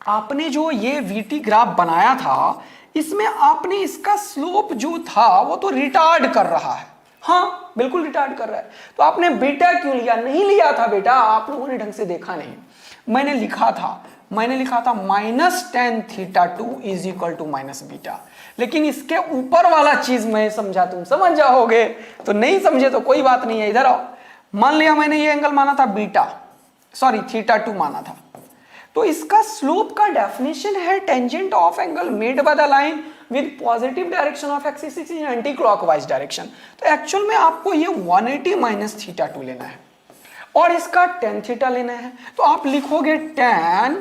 आपने जो ये वीटी ग्राफ बनाया था, इसमें आपने इसका स्लोप जो था वो तो रिटार्ड कर रहा है। हाँ बिल्कुल रिटार्ड कर रहा है। तो आपने बीटा क्यों लिया? नहीं लिया था बेटा, आप लोगों ने ढंग से देखा नहीं। मैंने लिखा था मैंने लिखा था -tan θ2 इज इक्वल टू -β। लेकिन इसके ऊपर वाला चीज मैं समझा, तुम समझ जाओगे, तो नहीं समझे तो कोई बात नहीं है। इधर आओ, मान लिया मैंने ये एंगल माना था θ2 माना था, तो इसका स्लोप का डेफिनेशन है tangent of angle made by the line with positive direction of axis in anti clockwise direction. तो एक्चुअल में आपको ये 180 माइनस θ2 लेना है और इसका tan θ लेना है। तो आप लिखोगे tan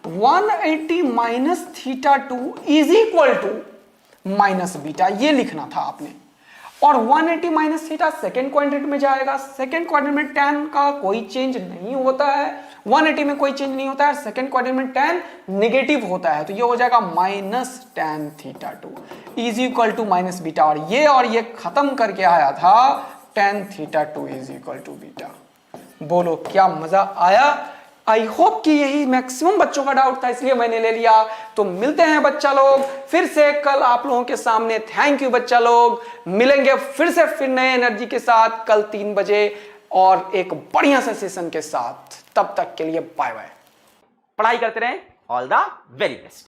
180 minus θ2 is equal to -β, ये लिखना था आपने। और 180 माइनस थीटा सेकेंड क्वाड्रेंट में जाएगा। सेकेंड क्वाड्रेंट में tan का कोई चेंज नहीं होता है, 180 में कोई चेंज नहीं होता है, सेकेंड क्वाड्रेंट में tan नेगेटिव होता है, तो ये हो जाएगा -tan θ2 इज इक्वल टू -β। और ये खत्म करके आया था tan θ2 इज इक्वल टू β। बोलो क्या मजा आया? आई होप कि यही मैक्सिमम बच्चों का डाउट था, इसलिए मैंने ले लिया। तो मिलते हैं बच्चा लोग फिर से कल आप लोगों के सामने। थैंक यू बच्चा लोग, मिलेंगे फिर से नए एनर्जी के साथ कल 3 बजे और एक बढ़िया से सेशन के साथ। तब तक के लिए बाय बाय। पढ़ाई करते रहें। All the very best.